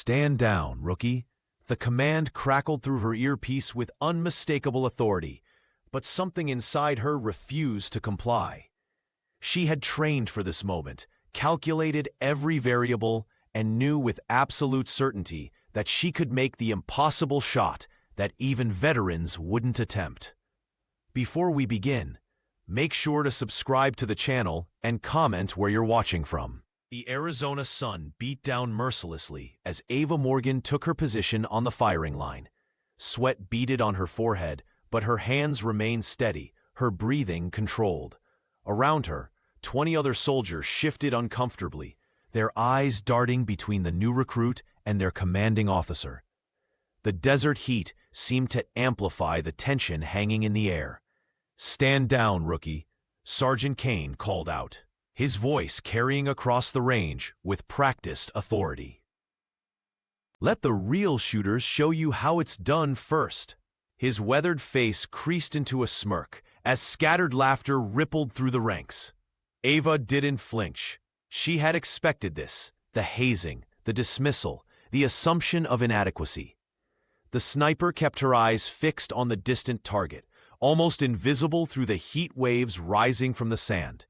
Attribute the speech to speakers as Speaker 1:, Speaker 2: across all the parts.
Speaker 1: Stand down, rookie. The command crackled through her earpiece with unmistakable authority, but something inside her refused to comply. She had trained for this moment, calculated every variable, and knew with absolute certainty that she could make the impossible shot that even veterans wouldn't attempt. Before we begin, make sure to subscribe to the channel and comment where you're watching from. The Arizona sun beat down mercilessly as Ava Morgan took her position on the firing line. Sweat beaded on her forehead, but her hands remained steady, her breathing controlled. Around her, 20 other soldiers shifted uncomfortably, their eyes darting between the new recruit and their commanding officer. The desert heat seemed to amplify the tension hanging in the air. "Stand down, rookie," Sergeant Kane called out, his voice carrying across the range with practiced authority. "Let the real shooters show you how it's done first." His weathered face creased into a smirk as scattered laughter rippled through the ranks. Ava didn't flinch. She had expected this, the hazing, the dismissal, the assumption of inadequacy. The sniper kept her eyes fixed on the distant target, almost invisible through the heat waves rising from the sand.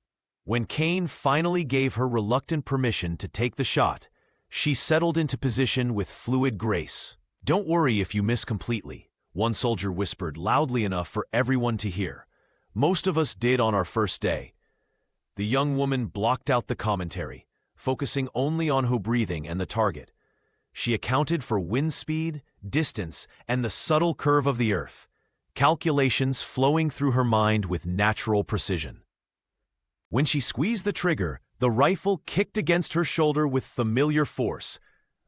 Speaker 1: When Kane finally gave her reluctant permission to take the shot, she settled into position with fluid grace. "Don't worry if you miss completely," one soldier whispered loudly enough for everyone to hear. "Most of us did on our first day." The young woman blocked out the commentary, focusing only on her breathing and the target. She accounted for wind speed, distance, and the subtle curve of the earth, calculations flowing through her mind with natural precision. When she squeezed the trigger, the rifle kicked against her shoulder with familiar force.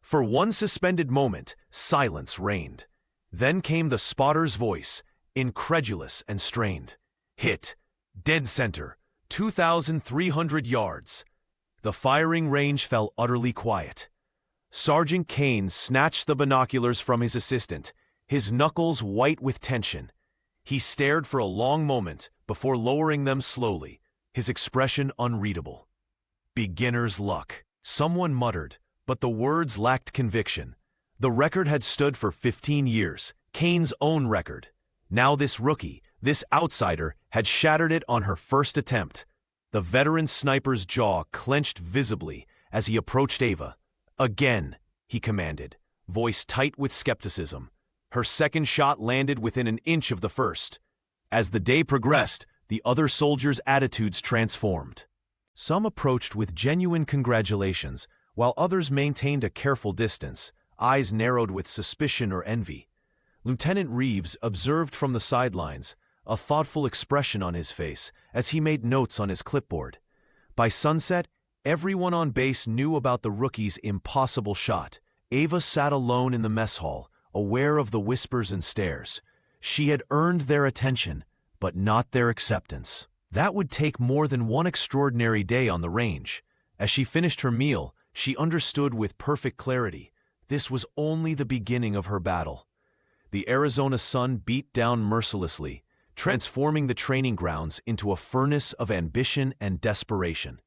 Speaker 1: For one suspended moment, silence reigned. Then came the spotter's voice, incredulous and strained. "Hit. Dead center. 2,300 yards." The firing range fell utterly quiet. Sergeant Kane snatched the binoculars from his assistant, his knuckles white with tension. He stared for a long moment before lowering them slowly, his expression unreadable. "Beginner's luck," someone muttered, but the words lacked conviction. The record had stood for 15 years, Kane's own record. Now this rookie, this outsider, had shattered it on her first attempt. The veteran sniper's jaw clenched visibly as he approached Ava. "Again," he commanded, voice tight with skepticism. Her second shot landed within an inch of the first. As the day progressed, the other soldiers' attitudes transformed. Some approached with genuine congratulations, while others maintained a careful distance, eyes narrowed with suspicion or envy. Lieutenant Reeves observed from the sidelines, a thoughtful expression on his face as he made notes on his clipboard. By sunset, everyone on base knew about the rookie's impossible shot. Ava sat alone in the mess hall, aware of the whispers and stares. She had earned their attention, but not their acceptance. That would take more than one extraordinary day on the range. As she finished her meal, she understood with perfect clarity. This was only the beginning of her battle. The Arizona sun beat down mercilessly, transforming the training grounds into a furnace of ambition and desperation.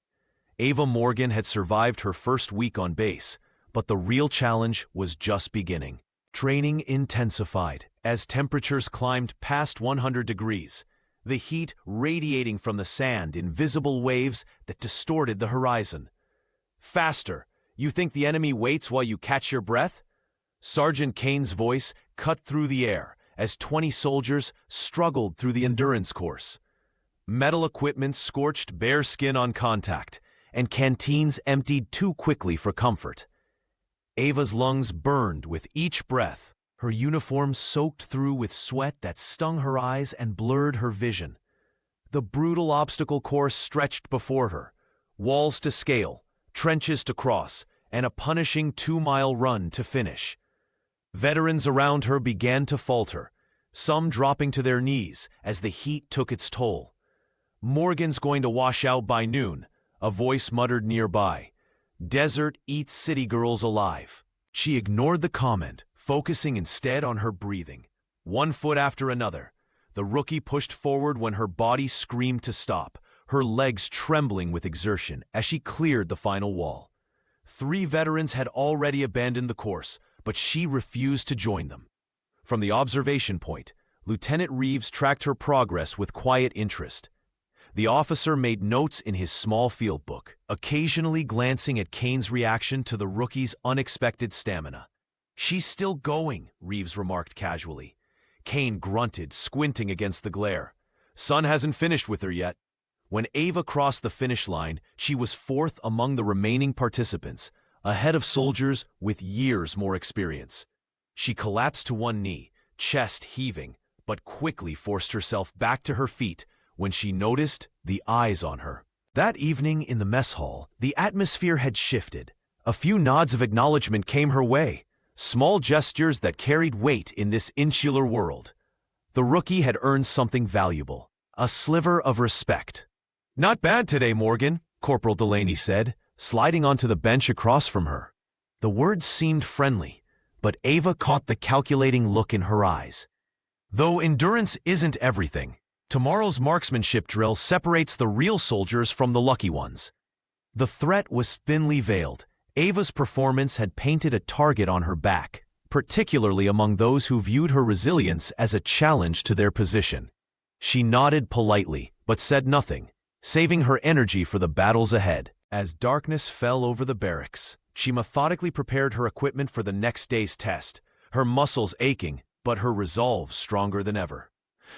Speaker 1: Ava Morgan had survived her first week on base, but the real challenge was just beginning. Training intensified as temperatures climbed past 100 degrees, the heat radiating from the sand in visible waves that distorted the horizon. "Faster! You think the enemy waits while you catch your breath?" Sergeant Kane's voice cut through the air as 20 soldiers struggled through the endurance course. Metal equipment scorched bare skin on contact, and canteens emptied too quickly for comfort. Ava's lungs burned with each breath, her uniform soaked through with sweat that stung her eyes and blurred her vision. The brutal obstacle course stretched before her, walls to scale, trenches to cross, and a punishing 2-mile run to finish. Veterans around her began to falter, some dropping to their knees as the heat took its toll. "Morgan's going to wash out by noon," a voice muttered nearby. "Desert eats city girls alive." She ignored the comment, focusing instead on her breathing. One foot after another, the rookie pushed forward when her body screamed to stop, her legs trembling with exertion as she cleared the final wall. 3 veterans had already abandoned the course, but she refused to join them. From the observation point, Lieutenant Reeves tracked her progress with quiet interest. The officer made notes in his small field book, occasionally glancing at Kane's reaction to the rookie's unexpected stamina. "She's still going," Reeves remarked casually. Kane grunted, squinting against the glare. "Son hasn't finished with her yet." When Ava crossed the finish line, she was 4th among the remaining participants, ahead of soldiers with years more experience. She collapsed to one knee, chest heaving, but quickly forced herself back to her feet when she noticed the eyes on her. That evening in the mess hall, the atmosphere had shifted. A few nods of acknowledgement came her way, small gestures that carried weight in this insular world. The rookie had earned something valuable, a sliver of respect. "Not bad today, Morgan," Corporal Delaney said, sliding onto the bench across from her. The words seemed friendly, but Ava caught the calculating look in her eyes. Though endurance isn't everything, tomorrow's marksmanship drill separates the real soldiers from the lucky ones. The threat was thinly veiled. Ava's performance had painted a target on her back, particularly among those who viewed her resilience as a challenge to their position. She nodded politely, but said nothing, saving her energy for the battles ahead. As darkness fell over the barracks, she methodically prepared her equipment for the next day's test, her muscles aching, but her resolve stronger than ever.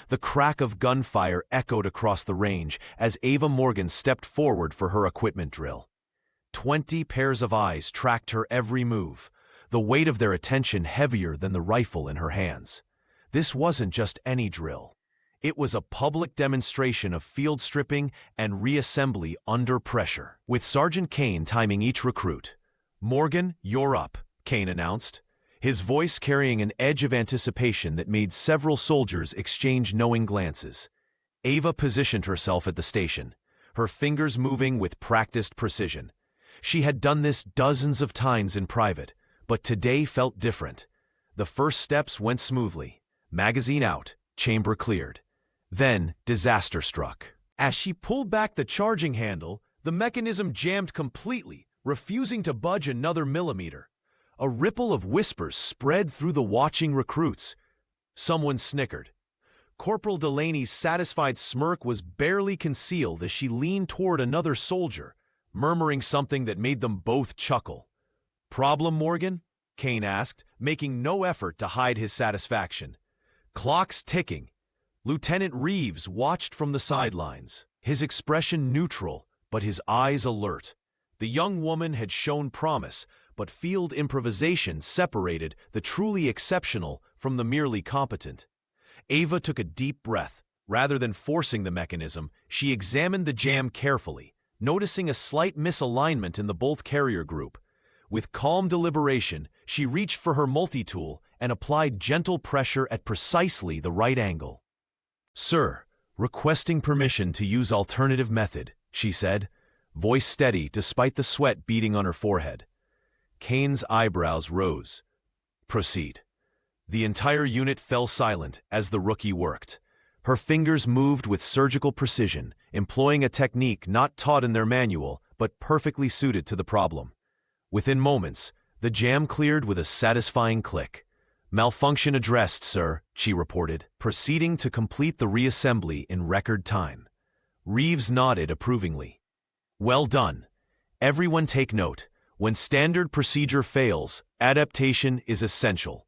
Speaker 1: The crack of gunfire echoed across the range as Ava Morgan stepped forward for her equipment drill. 20 pairs of eyes tracked her every move, the weight of their attention heavier than the rifle in her hands. This wasn't just any drill. It was a public demonstration of field stripping and reassembly under pressure, with Sergeant Kane timing each recruit. "Morgan, you're up," Kane announced, his voice carrying an edge of anticipation that made several soldiers exchange knowing glances. Ava positioned herself at the station, her fingers moving with practiced precision. She had done this dozens of times in private, but today felt different. The first steps went smoothly. Magazine out, chamber cleared. Then disaster struck. As she pulled back the charging handle, the mechanism jammed completely, refusing to budge another millimeter. A ripple of whispers spread through the watching recruits. Someone snickered. Corporal Delaney's satisfied smirk was barely concealed as she leaned toward another soldier, murmuring something that made them both chuckle. "Problem, Morgan?" Kane asked, making no effort to hide his satisfaction. "Clock's ticking." Lieutenant Reeves watched from the sidelines, his expression neutral, but his eyes alert. The young woman had shown promise, but field improvisation separated the truly exceptional from the merely competent. Ava took a deep breath. Rather than forcing the mechanism, she examined the jam carefully, noticing a slight misalignment in the bolt carrier group. With calm deliberation, she reached for her multi-tool and applied gentle pressure at precisely the right angle. "Sir, requesting permission to use alternative method," she said, voice steady despite the sweat beading on her forehead. Kane's eyebrows rose. "Proceed." The entire unit fell silent as the rookie worked. Her fingers moved with surgical precision, employing a technique not taught in their manual, but perfectly suited to the problem. Within moments, the jam cleared with a satisfying click. "Malfunction addressed, sir," she reported, proceeding to complete the reassembly in record time. Reeves nodded approvingly. "Well done. Everyone take note. When standard procedure fails, adaptation is essential."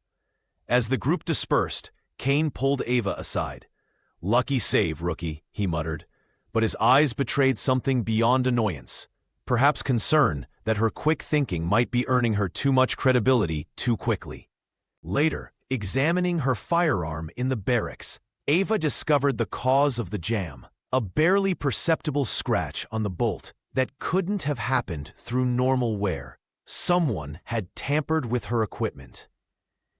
Speaker 1: As the group dispersed, Kane pulled Ava aside. "Lucky save, rookie," he muttered, but his eyes betrayed something beyond annoyance, perhaps concern that her quick thinking might be earning her too much credibility too quickly. Later, examining her firearm in the barracks, Ava discovered the cause of the jam, a barely perceptible scratch on the bolt that couldn't have happened through normal wear. Someone had tampered with her equipment.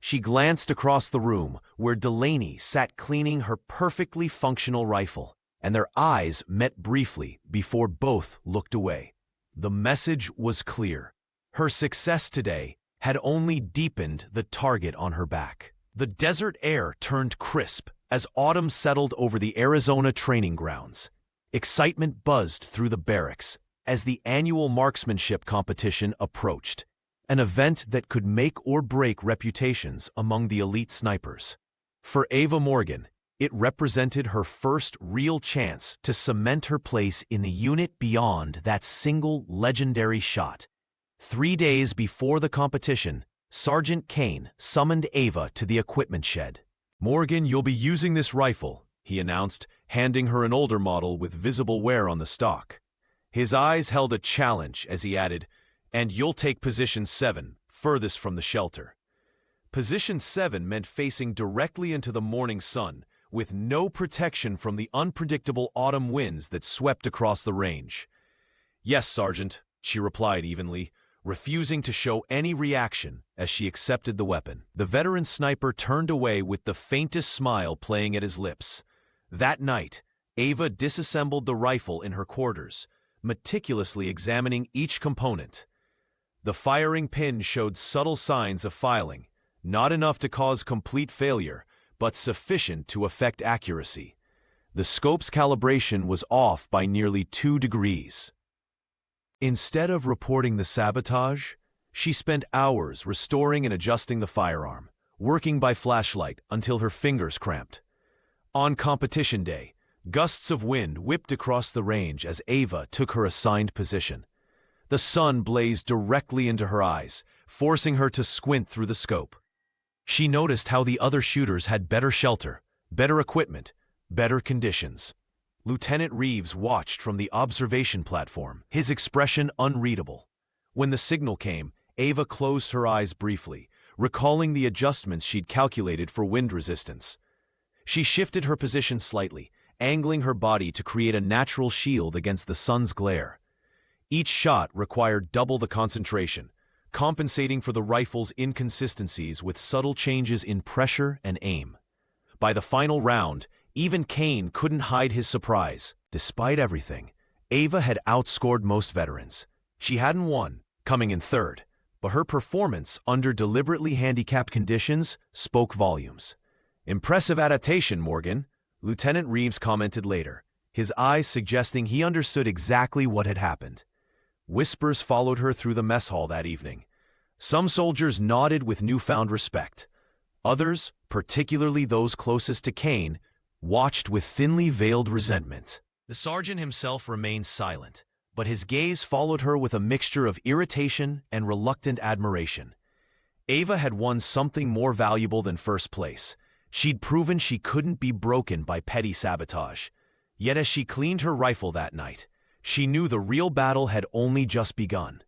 Speaker 1: She glanced across the room where Delaney sat cleaning her perfectly functional rifle, and their eyes met briefly before both looked away. The message was clear. Her success today had only deepened the target on her back. The desert air turned crisp as autumn settled over the Arizona training grounds. Excitement buzzed through the barracks. as the annual marksmanship competition approached, an event that could make or break reputations among the elite snipers. For Ava Morgan, it represented her first real chance to cement her place in the unit beyond that single legendary shot. 3 days before the competition, Sergeant Kane summoned Ava to the equipment shed. "Morgan, you'll be using this rifle," he announced, handing her an older model with visible wear on the stock. His eyes held a challenge as he added, "And you'll take position 7, furthest from the shelter." Position 7 meant facing directly into the morning sun, with no protection from the unpredictable autumn winds that swept across the range. "Yes, Sergeant," she replied evenly, refusing to show any reaction as she accepted the weapon. The veteran sniper turned away with the faintest smile playing at his lips. That night, Ava disassembled the rifle in her quarters, meticulously examining each component. The firing pin showed subtle signs of filing, not enough to cause complete failure, but sufficient to affect accuracy. The scope's calibration was off by nearly 2 degrees. Instead of reporting the sabotage, she spent hours restoring and adjusting the firearm, working by flashlight until her fingers cramped. On competition day, gusts of wind whipped across the range as Ava took her assigned position. The sun blazed directly into her eyes, forcing her to squint through the scope. She noticed how the other shooters had better shelter, better equipment, better conditions. Lieutenant Reeves watched from the observation platform, his expression unreadable. When the signal came, Ava closed her eyes briefly, recalling the adjustments she'd calculated for wind resistance. She shifted her position slightly, angling her body to create a natural shield against the sun's glare. Each shot required double the concentration, compensating for the rifle's inconsistencies with subtle changes in pressure and aim. By the final round, even Kane couldn't hide his surprise. Despite everything, Ava had outscored most veterans. She hadn't won, coming in third, but her performance under deliberately handicapped conditions spoke volumes. "Impressive adaptation, Morgan," Lieutenant Reeves commented later, his eyes suggesting he understood exactly what had happened. Whispers followed her through the mess hall that evening. Some soldiers nodded with newfound respect. Others, particularly those closest to Kane, watched with thinly veiled resentment. The sergeant himself remained silent, but his gaze followed her with a mixture of irritation and reluctant admiration. Ava had won something more valuable than first place. She'd proven she couldn't be broken by petty sabotage. Yet as she cleaned her rifle that night, she knew the real battle had only just begun.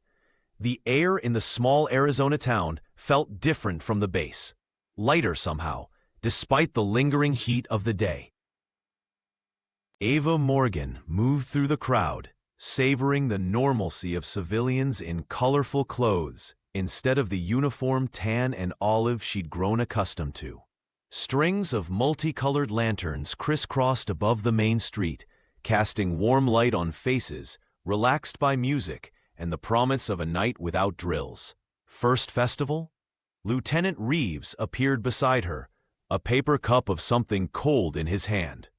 Speaker 1: The air in the small Arizona town felt different from the base, lighter somehow, despite the lingering heat of the day. Ava Morgan moved through the crowd, savoring the normalcy of civilians in colorful clothes instead of the uniform tan and olive she'd grown accustomed to. Strings of multicolored lanterns crisscrossed above the main street, casting warm light on faces, relaxed by music and the promise of a night without drills. First festival? Lieutenant Reeves appeared beside her, a paper cup of something cold in his hand.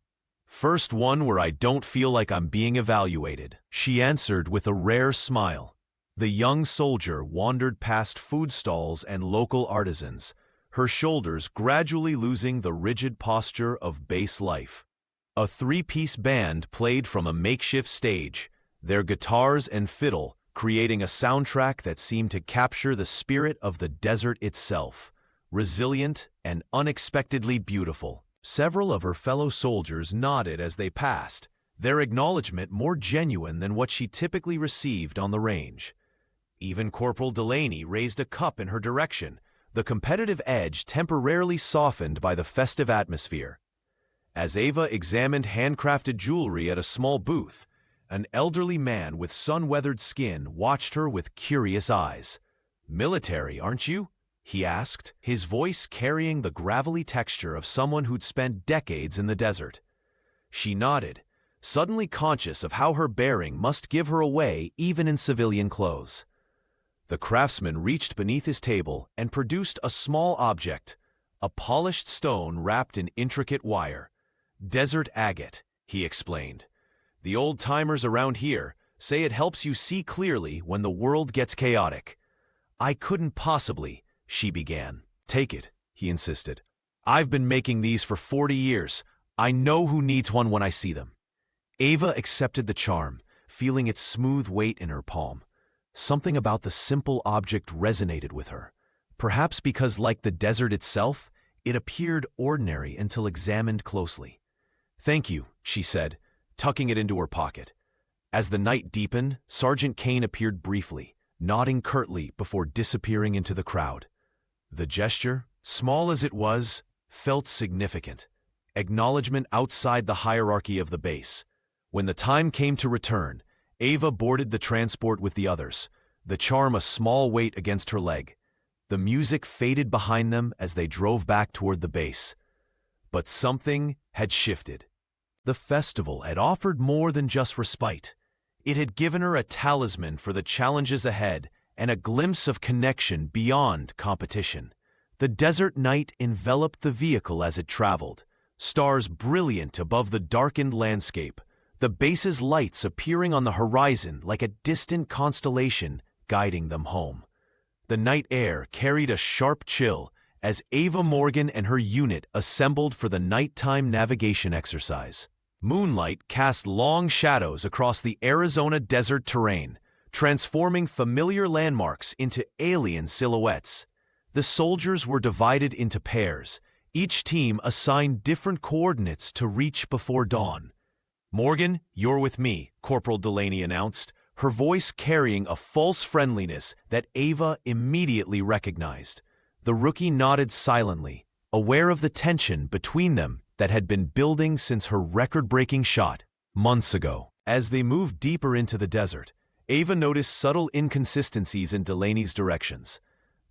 Speaker 1: "First one where I don't feel like I'm being evaluated," she answered with a rare smile. The young soldier wandered past food stalls and local artisans, her shoulders gradually losing the rigid posture of base life. A 3-piece band played from a makeshift stage, their guitars and fiddle creating a soundtrack that seemed to capture the spirit of the desert itself, resilient and unexpectedly beautiful. Several of her fellow soldiers nodded as they passed, their acknowledgement more genuine than what she typically received on the range. Even Corporal Delaney raised a cup in her direction, the competitive edge temporarily softened by the festive atmosphere. As Ava examined handcrafted jewelry at a small booth, an elderly man with sun-weathered skin watched her with curious eyes. "Military, aren't you?" he asked, his voice carrying the gravelly texture of someone who'd spent decades in the desert. She nodded, suddenly conscious of how her bearing must give her away even in civilian clothes. The craftsman reached beneath his table and produced a small object, a polished stone wrapped in intricate wire. "Desert agate," he explained. "The old-timers around here say it helps you see clearly when the world gets chaotic. I couldn't possibly, she began. Take it, he insisted. I've been making these for 40 years. I know who needs one when I see them. Ava accepted the charm, feeling its smooth weight in her palm. Something about the simple object resonated with her. Perhaps because, like the desert itself, it appeared ordinary until examined closely. Thank you, she said, tucking it into her pocket. As the night deepened, Sergeant Kane appeared briefly, nodding curtly before disappearing into the crowd. The gesture, small as it was, felt significant. Acknowledgement outside the hierarchy of the base. When the time came to return, Ava boarded the transport with the others, the charm a small weight against her leg. The music faded behind them as they drove back toward the base. But something had shifted. The festival had offered more than just respite. It had given her a talisman for the challenges ahead and a glimpse of connection beyond competition. The desert night enveloped the vehicle as it traveled, stars brilliant above the darkened landscape, the base's lights appearing on the horizon like a distant constellation guiding them home. The night air carried a sharp chill as Ava Morgan and her unit assembled for the nighttime navigation exercise. Moonlight cast long shadows across the Arizona desert terrain, transforming familiar landmarks into alien silhouettes. The soldiers were divided into pairs, each team assigned different coordinates to reach before dawn. "Morgan, you're with me," Corporal Delaney announced, her voice carrying a false friendliness that Ava immediately recognized. The rookie nodded silently, aware of the tension between them that had been building since her record-breaking shot months ago. As they moved deeper into the desert, Ava noticed subtle inconsistencies in Delaney's directions.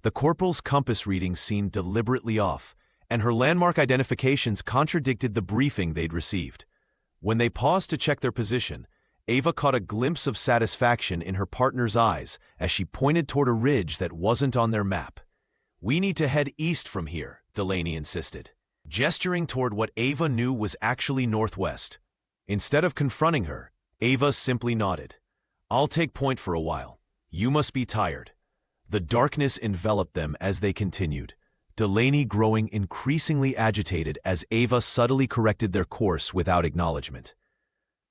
Speaker 1: The corporal's compass readings seemed deliberately off, and her landmark identifications contradicted the briefing they'd received. When they paused to check their position, Ava caught a glimpse of satisfaction in her partner's eyes as she pointed toward a ridge that wasn't on their map. "We need to head east from here," Delaney insisted, gesturing toward what Ava knew was actually northwest. Instead of confronting her, Ava simply nodded. "I'll take point for a while. You must be tired." The darkness enveloped them as they continued, Delaney growing increasingly agitated as Ava subtly corrected their course without acknowledgement.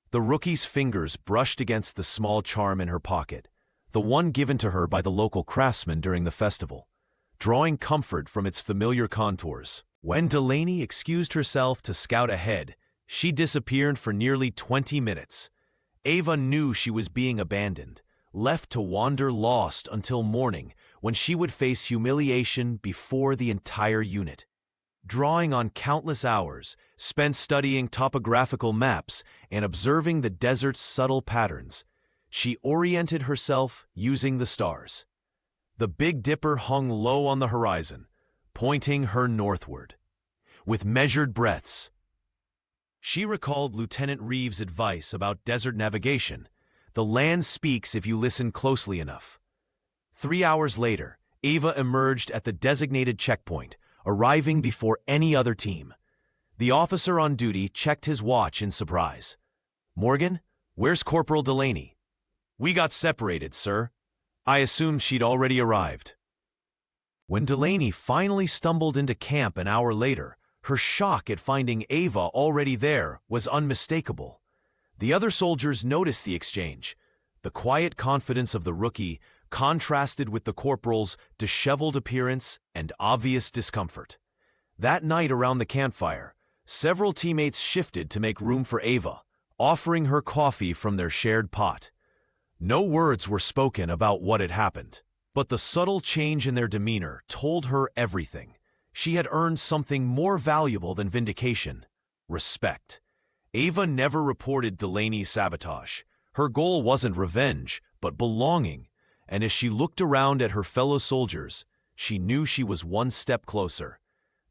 Speaker 1: The rookie's fingers brushed against the small charm in her pocket, the one given to her by the local craftsman during the festival, drawing comfort from its familiar contours. When Delaney excused herself to scout ahead, she disappeared for nearly 20 minutes. Ava knew she was being abandoned, left to wander lost until morning, when she would face humiliation before the entire unit. Drawing on countless hours spent studying topographical maps and observing the desert's subtle patterns, she oriented herself using the stars. The Big Dipper hung low on the horizon, pointing her northward. With measured breaths, she recalled Lieutenant Reeves' advice about desert navigation. The land speaks if you listen closely enough. 3 hours later, Ava emerged at the designated checkpoint, arriving before any other team. The officer on duty checked his watch in surprise. "Morgan, where's Corporal Delaney?" "We got separated, sir." I assumed she'd already arrived. When Delaney finally stumbled into camp an hour later, her shock at finding Ava already there was unmistakable. The other soldiers noticed the exchange. The quiet confidence of the rookie contrasted with the corporal's disheveled appearance and obvious discomfort. That night around the campfire, several teammates shifted to make room for Ava, offering her coffee from their shared pot. No words were spoken about what had happened, but the subtle change in their demeanor told her everything. She had earned something more valuable than vindication: respect. Ava never reported Delaney's sabotage. Her goal wasn't revenge, but belonging, and as she looked around at her fellow soldiers, she knew she was one step closer.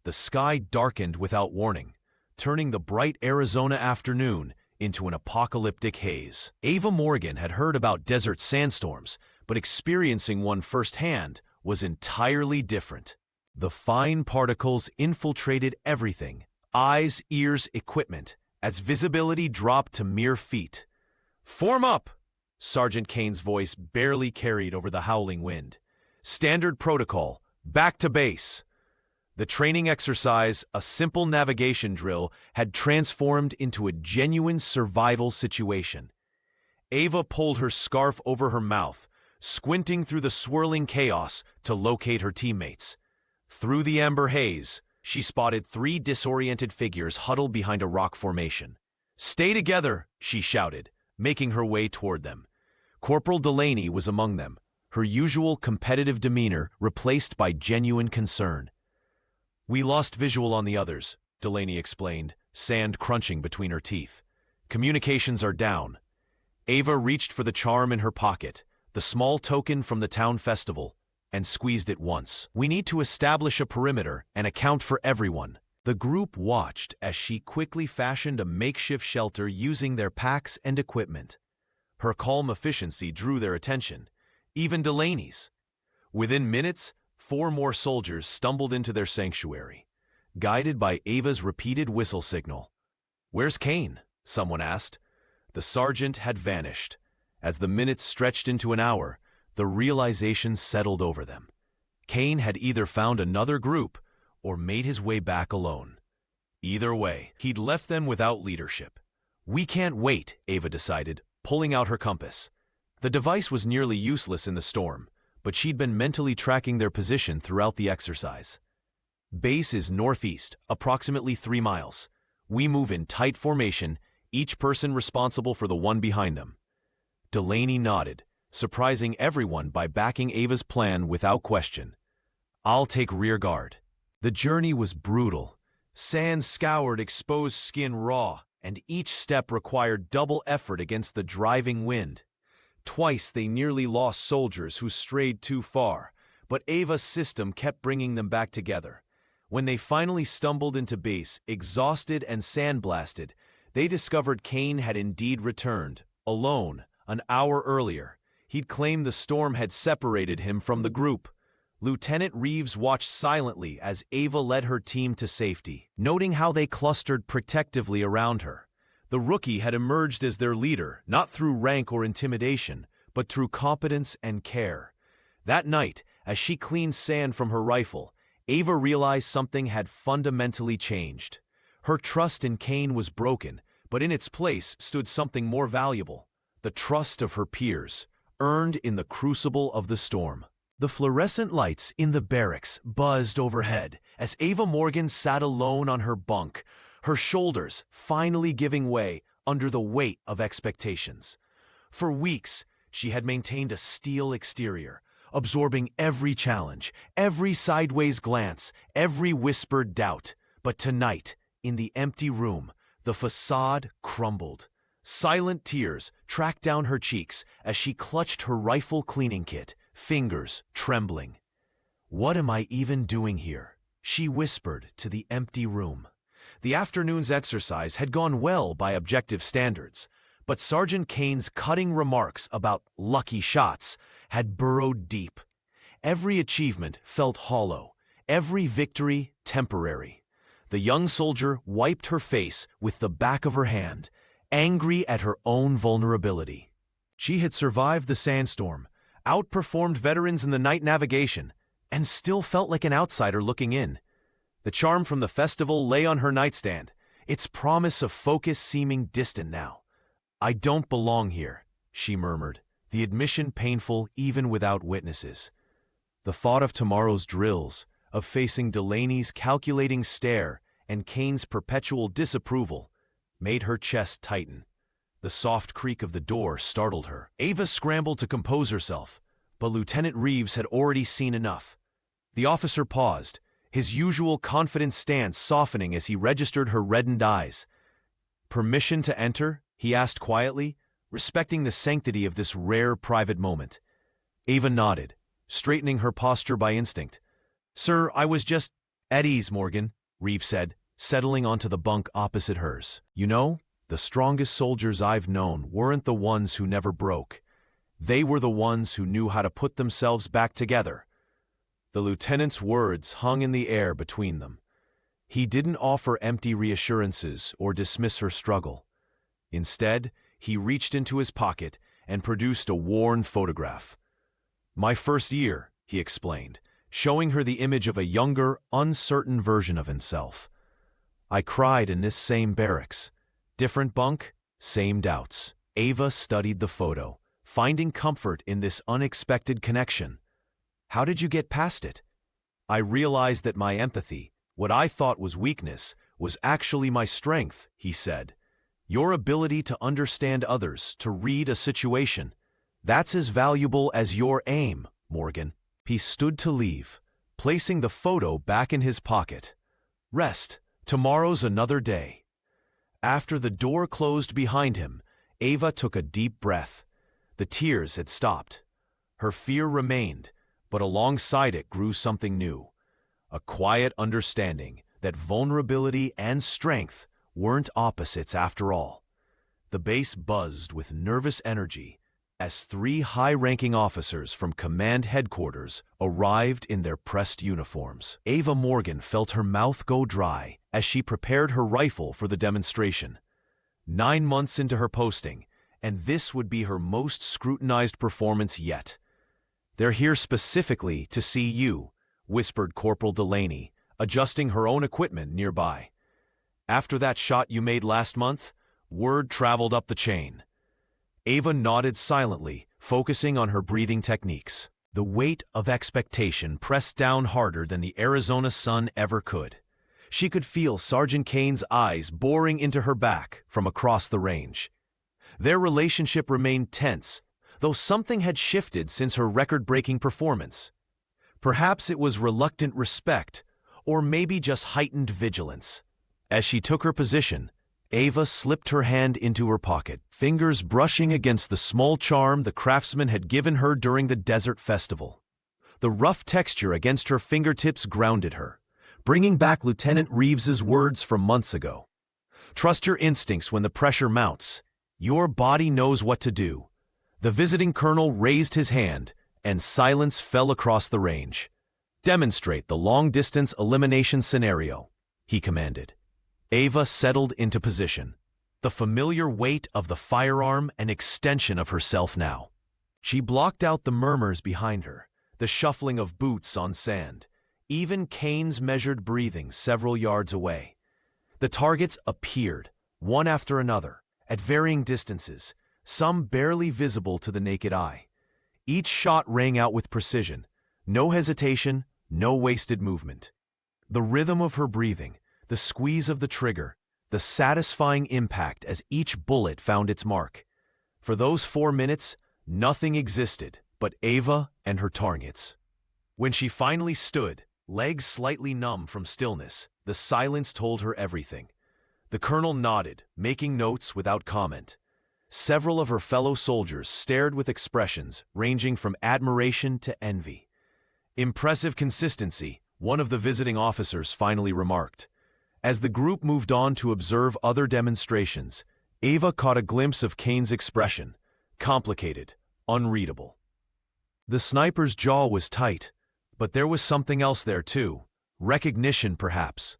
Speaker 1: The sky darkened without warning, turning the bright Arizona afternoon into an apocalyptic haze. Ava Morgan had heard about desert sandstorms, but experiencing one firsthand was entirely different. The fine particles infiltrated everything: eyes, ears, equipment, as visibility dropped to mere feet. "Form up!" Sergeant Kane's voice barely carried over the howling wind. "Standard protocol. Back to base." The training exercise, a simple navigation drill, had transformed into a genuine survival situation. Ava pulled her scarf over her mouth, squinting through the swirling chaos to locate her teammates. Through the amber haze, she spotted 3 disoriented figures huddled behind a rock formation. "Stay together," she shouted, making her way toward them. Corporal Delaney was among them, her usual competitive demeanor replaced by genuine concern. "We lost visual on the others," Delaney explained, sand crunching between her teeth. "Communications are down." Ava reached for the charm in her pocket, the small token from the town festival, and squeezed it once. "We need to establish a perimeter and account for everyone." The group watched as she quickly fashioned a makeshift shelter using their packs and equipment. Her calm efficiency drew their attention, even Delaney's. Within minutes, 4 more soldiers stumbled into their sanctuary, guided by Ava's repeated whistle signal. "Where's Kane?" someone asked. The sergeant had vanished. As the minutes stretched into an hour, the realization settled over them. Kane had either found another group or made his way back alone. Either way, he'd left them without leadership. "We can't wait," Ava decided, pulling out her compass. The device was nearly useless in the storm, but she'd been mentally tracking their position throughout the exercise. "Base is northeast, approximately 3 miles. We move in tight formation, each person responsible for the one behind them." Delaney nodded, surprising everyone by backing Ava's plan without question. "I'll take rear guard." The journey was brutal. Sand scoured exposed skin raw, and each step required double effort against the driving wind. Twice they nearly lost soldiers who strayed too far, but Ava's system kept bringing them back together. When they finally stumbled into base, exhausted and sandblasted, they discovered Kane had indeed returned, alone, an hour earlier. He'd claimed the storm had separated him from the group. Lieutenant Reeves watched silently as Ava led her team to safety, noting how they clustered protectively around her. The rookie had emerged as their leader, not through rank or intimidation, but through competence and care. That night, as she cleaned sand from her rifle, Ava realized something had fundamentally changed. Her trust in Kane was broken, but in its place stood something more valuable: the trust of her peers, earned in the crucible of the storm. The fluorescent lights in the barracks buzzed overhead as Ava Morgan sat alone on her bunk, her shoulders finally giving way under the weight of expectations. For weeks, she had maintained a steel exterior, absorbing every challenge, every sideways glance, every whispered doubt. But tonight, in the empty room, the facade crumbled. Silent tears tracked down her cheeks as she clutched her rifle cleaning kit, fingers trembling. "What am I even doing here?" she whispered to the empty room. The afternoon's exercise had gone well by objective standards, but Sergeant Kane's cutting remarks about lucky shots had burrowed deep. Every achievement felt hollow, every victory temporary. The young soldier wiped her face with the back of her hand, angry at her own vulnerability. She had survived the sandstorm, outperformed veterans in the night navigation, and still felt like an outsider looking in. The charm from the festival lay on her nightstand, its promise of focus seeming distant now. "I don't belong here," she murmured, the admission painful even without witnesses. The thought of tomorrow's drills, of facing Delaney's calculating stare and Kane's perpetual disapproval, made her chest tighten. The soft creak of the door startled her. Ava scrambled to compose herself, but Lieutenant Reeves had already seen enough. The officer paused, his usual confident stance softening as he registered her reddened eyes. "Permission to enter?" he asked quietly, respecting the sanctity of this rare private moment. Ava nodded, straightening her posture by instinct. "Sir, I was just—" "At ease, Morgan," Reeves said, settling onto the bunk opposite hers. "You know, the strongest soldiers I've known weren't the ones who never broke. They were the ones who knew how to put themselves back together." The lieutenant's words hung in the air between them. He didn't offer empty reassurances or dismiss her struggle. Instead, he reached into his pocket and produced a worn photograph. "My first year," he explained, showing her the image of a younger, uncertain version of himself. "I cried in this same barracks. Different bunk, same doubts." Ava studied the photo, finding comfort in this unexpected connection. "How did you get past it?" "I realized that my empathy, what I thought was weakness, was actually my strength," he said. "Your ability to understand others, to read a situation, that's as valuable as your aim, Morgan." He stood to leave, placing the photo back in his pocket. "Rest. Tomorrow's another day." After the door closed behind him, Ava took a deep breath. The tears had stopped. Her fear remained, but alongside it grew something new. A quiet understanding that vulnerability and strength weren't opposites after all. The base buzzed with nervous energy as 3 high-ranking officers from command headquarters arrived in their pressed uniforms. Ava Morgan felt her mouth go dry as she prepared her rifle for the demonstration. 9 months into her posting, and this would be her most scrutinized performance yet. "They're here specifically to see you," whispered Corporal Delaney, adjusting her own equipment nearby. "After that shot you made last month, word traveled up the chain." Ava nodded silently, focusing on her breathing techniques. The weight of expectation pressed down harder than the Arizona sun ever could. She could feel Sergeant Kane's eyes boring into her back from across the range. Their relationship remained tense, though something had shifted since her record-breaking performance. Perhaps it was reluctant respect, or maybe just heightened vigilance. As she took her position, Ava slipped her hand into her pocket, fingers brushing against the small charm the craftsman had given her during the desert festival. The rough texture against her fingertips grounded her, bringing back Lieutenant Reeves's words from months ago. "Trust your instincts when the pressure mounts. Your body knows what to do." The visiting colonel raised his hand, and silence fell across the range. "Demonstrate the long-distance elimination scenario," he commanded. Ava settled into position, the familiar weight of the firearm an extension of herself now. She blocked out the murmurs behind her, the shuffling of boots on sand, even Kane's measured breathing several yards away. The targets appeared, one after another, at varying distances, some barely visible to the naked eye. Each shot rang out with precision, no hesitation, no wasted movement. The rhythm of her breathing, the squeeze of the trigger, the satisfying impact as each bullet found its mark. For those 4 minutes, nothing existed but Ava and her targets. When she finally stood, legs slightly numb from stillness, the silence told her everything. The colonel nodded, making notes without comment. Several of her fellow soldiers stared with expressions ranging from admiration to envy. "Impressive consistency," one of the visiting officers finally remarked. As the group moved on to observe other demonstrations, Ava caught a glimpse of Kane's expression, complicated, unreadable. The sniper's jaw was tight, but there was something else there too, recognition perhaps.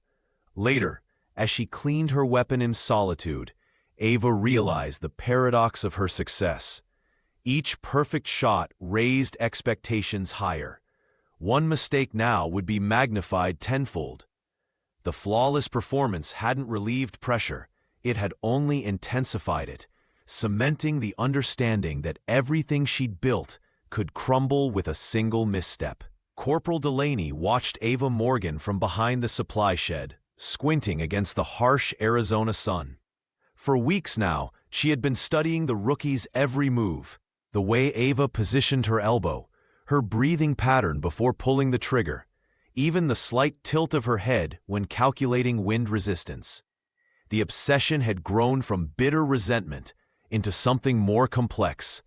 Speaker 1: Later, as she cleaned her weapon in solitude, Ava realized the paradox of her success. Each perfect shot raised expectations higher. One mistake now would be magnified tenfold. The flawless performance hadn't relieved pressure, it had only intensified it, cementing the understanding that everything she'd built could crumble with a single misstep. Corporal Delaney watched Ava Morgan from behind the supply shed, squinting against the harsh Arizona sun. For weeks now, she had been studying the rookie's every move, the way Ava positioned her elbow, her breathing pattern before pulling the trigger, even the slight tilt of her head when calculating wind resistance. The obsession had grown from bitter resentment into something more complex,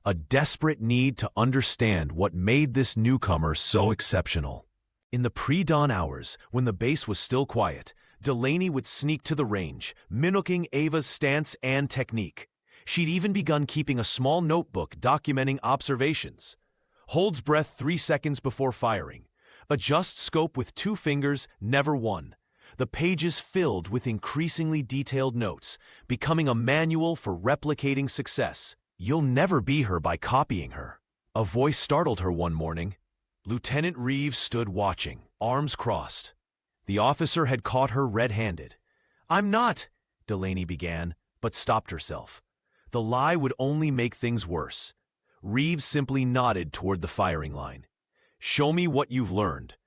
Speaker 1: a desperate need to understand what made this newcomer so exceptional. In the pre-dawn hours, when the base was still quiet, Delaney would sneak to the range, mimicking Ava's stance and technique. She'd even begun keeping a small notebook documenting observations. Holds breath 3 seconds before firing. Adjust scope with 2 fingers, never one. The pages filled with increasingly detailed notes, becoming a manual for replicating success, You'll never be her by copying her. A voice startled her one morning. Lieutenant Reeves stood watching, arms crossed. The officer had caught her red-handed. "I'm not," Delaney began, but stopped herself. The lie would only make things worse. Reeves simply nodded toward the firing line. "Show me what you've learned."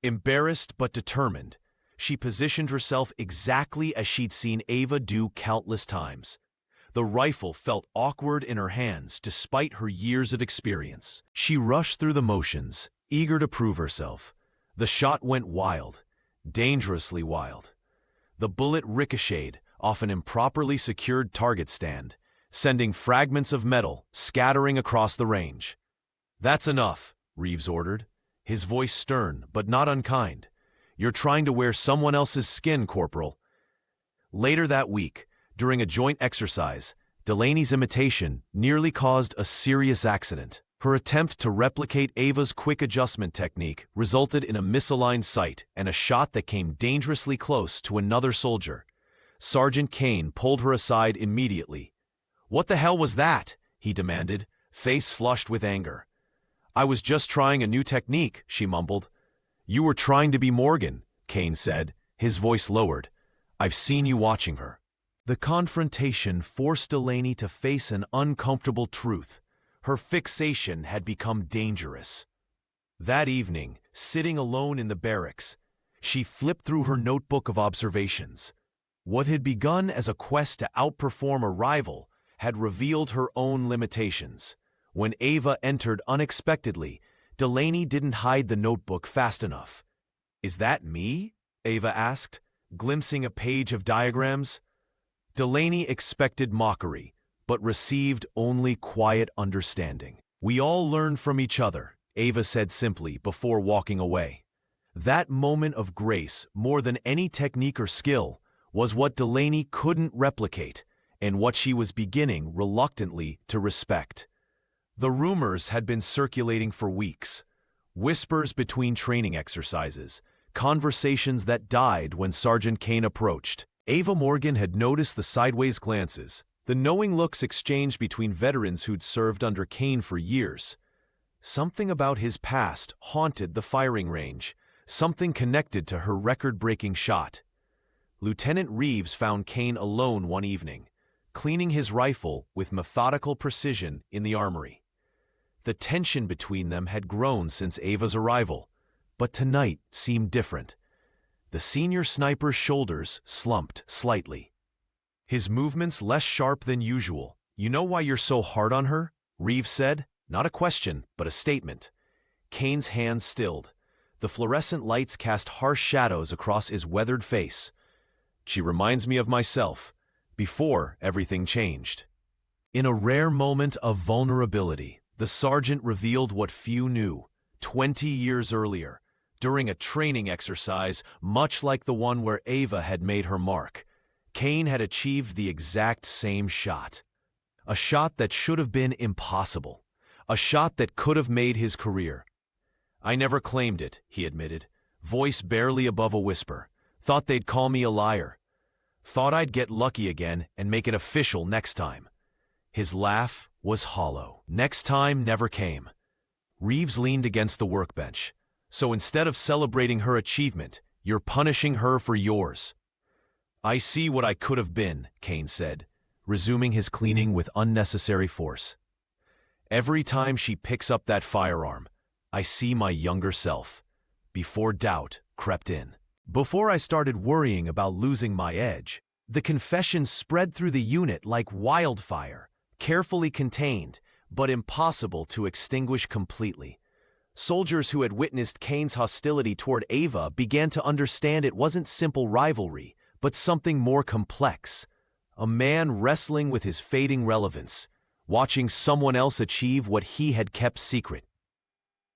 Speaker 1: Embarrassed but determined, she positioned herself exactly as she'd seen Ava do countless times. The rifle felt awkward in her hands despite her years of experience. She rushed through the motions, eager to prove herself. The shot went wild, dangerously wild. The bullet ricocheted off an improperly secured target stand, sending fragments of metal scattering across the range. "That's enough," Reeves ordered, his voice stern but not unkind. "You're trying to wear someone else's skin, Corporal." Later that week, during a joint exercise, Delaney's imitation nearly caused a serious accident. Her attempt to replicate Ava's quick adjustment technique resulted in a misaligned sight and a shot that came dangerously close to another soldier. Sergeant Kane pulled her aside immediately. "What the hell was that?" he demanded, face flushed with anger. "I was just trying a new technique," she mumbled. "You were trying to be Morgan," Kane said, his voice lowered. "I've seen you watching her." The confrontation forced Delaney to face an uncomfortable truth. Her fixation had become dangerous. That evening, sitting alone in the barracks, she flipped through her notebook of observations. What had begun as a quest to outperform a rival had revealed her own limitations. When Ava entered unexpectedly, Delaney didn't hide the notebook fast enough. "Is that me?" Ava asked, glimpsing a page of diagrams. Delaney expected mockery, but received only quiet understanding. "We all learn from each other," Ava said simply before walking away. That moment of grace, more than any technique or skill, was what Delaney couldn't replicate, and what she was beginning reluctantly to respect. The rumors had been circulating for weeks. Whispers between training exercises, conversations that died when Sergeant Kane approached. Ava Morgan had noticed the sideways glances, the knowing looks exchanged between veterans who'd served under Kane for years. Something about his past haunted the firing range, something connected to her record-breaking shot. Lieutenant Reeves found Kane alone one evening, cleaning his rifle with methodical precision in the armory. The tension between them had grown since Ava's arrival, but tonight seemed different. The senior sniper's shoulders slumped slightly, his movements less sharp than usual. "You know why you're so hard on her?" Reeves said, not a question, but a statement. Kane's hands stilled. The fluorescent lights cast harsh shadows across his weathered face. "She reminds me of myself, before everything changed." In a rare moment of vulnerability, the sergeant revealed what few knew. 20 years earlier, during a training exercise much like the one where Ava had made her mark, Kane had achieved the exact same shot. A shot that should have been impossible. A shot that could have made his career. "I never claimed it," he admitted, voice barely above a whisper. "Thought they'd call me a liar. Thought I'd get lucky again and make it official next time." His laugh was hollow. Next time never came. Reeves leaned against the workbench. "So instead of celebrating her achievement, you're punishing her for yours." "I see what I could have been," Kane said, resuming his cleaning with unnecessary force. "Every time she picks up that firearm, I see my younger self." Before doubt crept in. "Before I started worrying about losing my edge, the confession spread through the unit like wildfire, carefully contained, but impossible to extinguish completely. Soldiers who had witnessed Kane's hostility toward Ava began to understand it wasn't simple rivalry, but something more complex. A man wrestling with his fading relevance, watching someone else achieve what he had kept secret.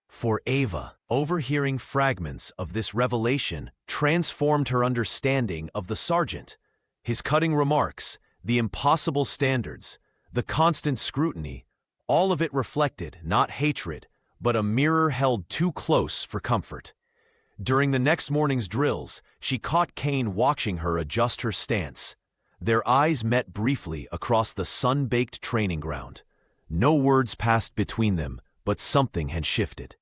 Speaker 1: For Ava, overhearing fragments of this revelation transformed her understanding of the sergeant. His cutting remarks, the impossible standards, the constant scrutiny, all of it reflected not hatred, but a mirror held too close for comfort. During the next morning's drills, she caught Kane watching her adjust her stance. Their eyes met briefly across the sun-baked training ground. No words passed between them, but something had shifted.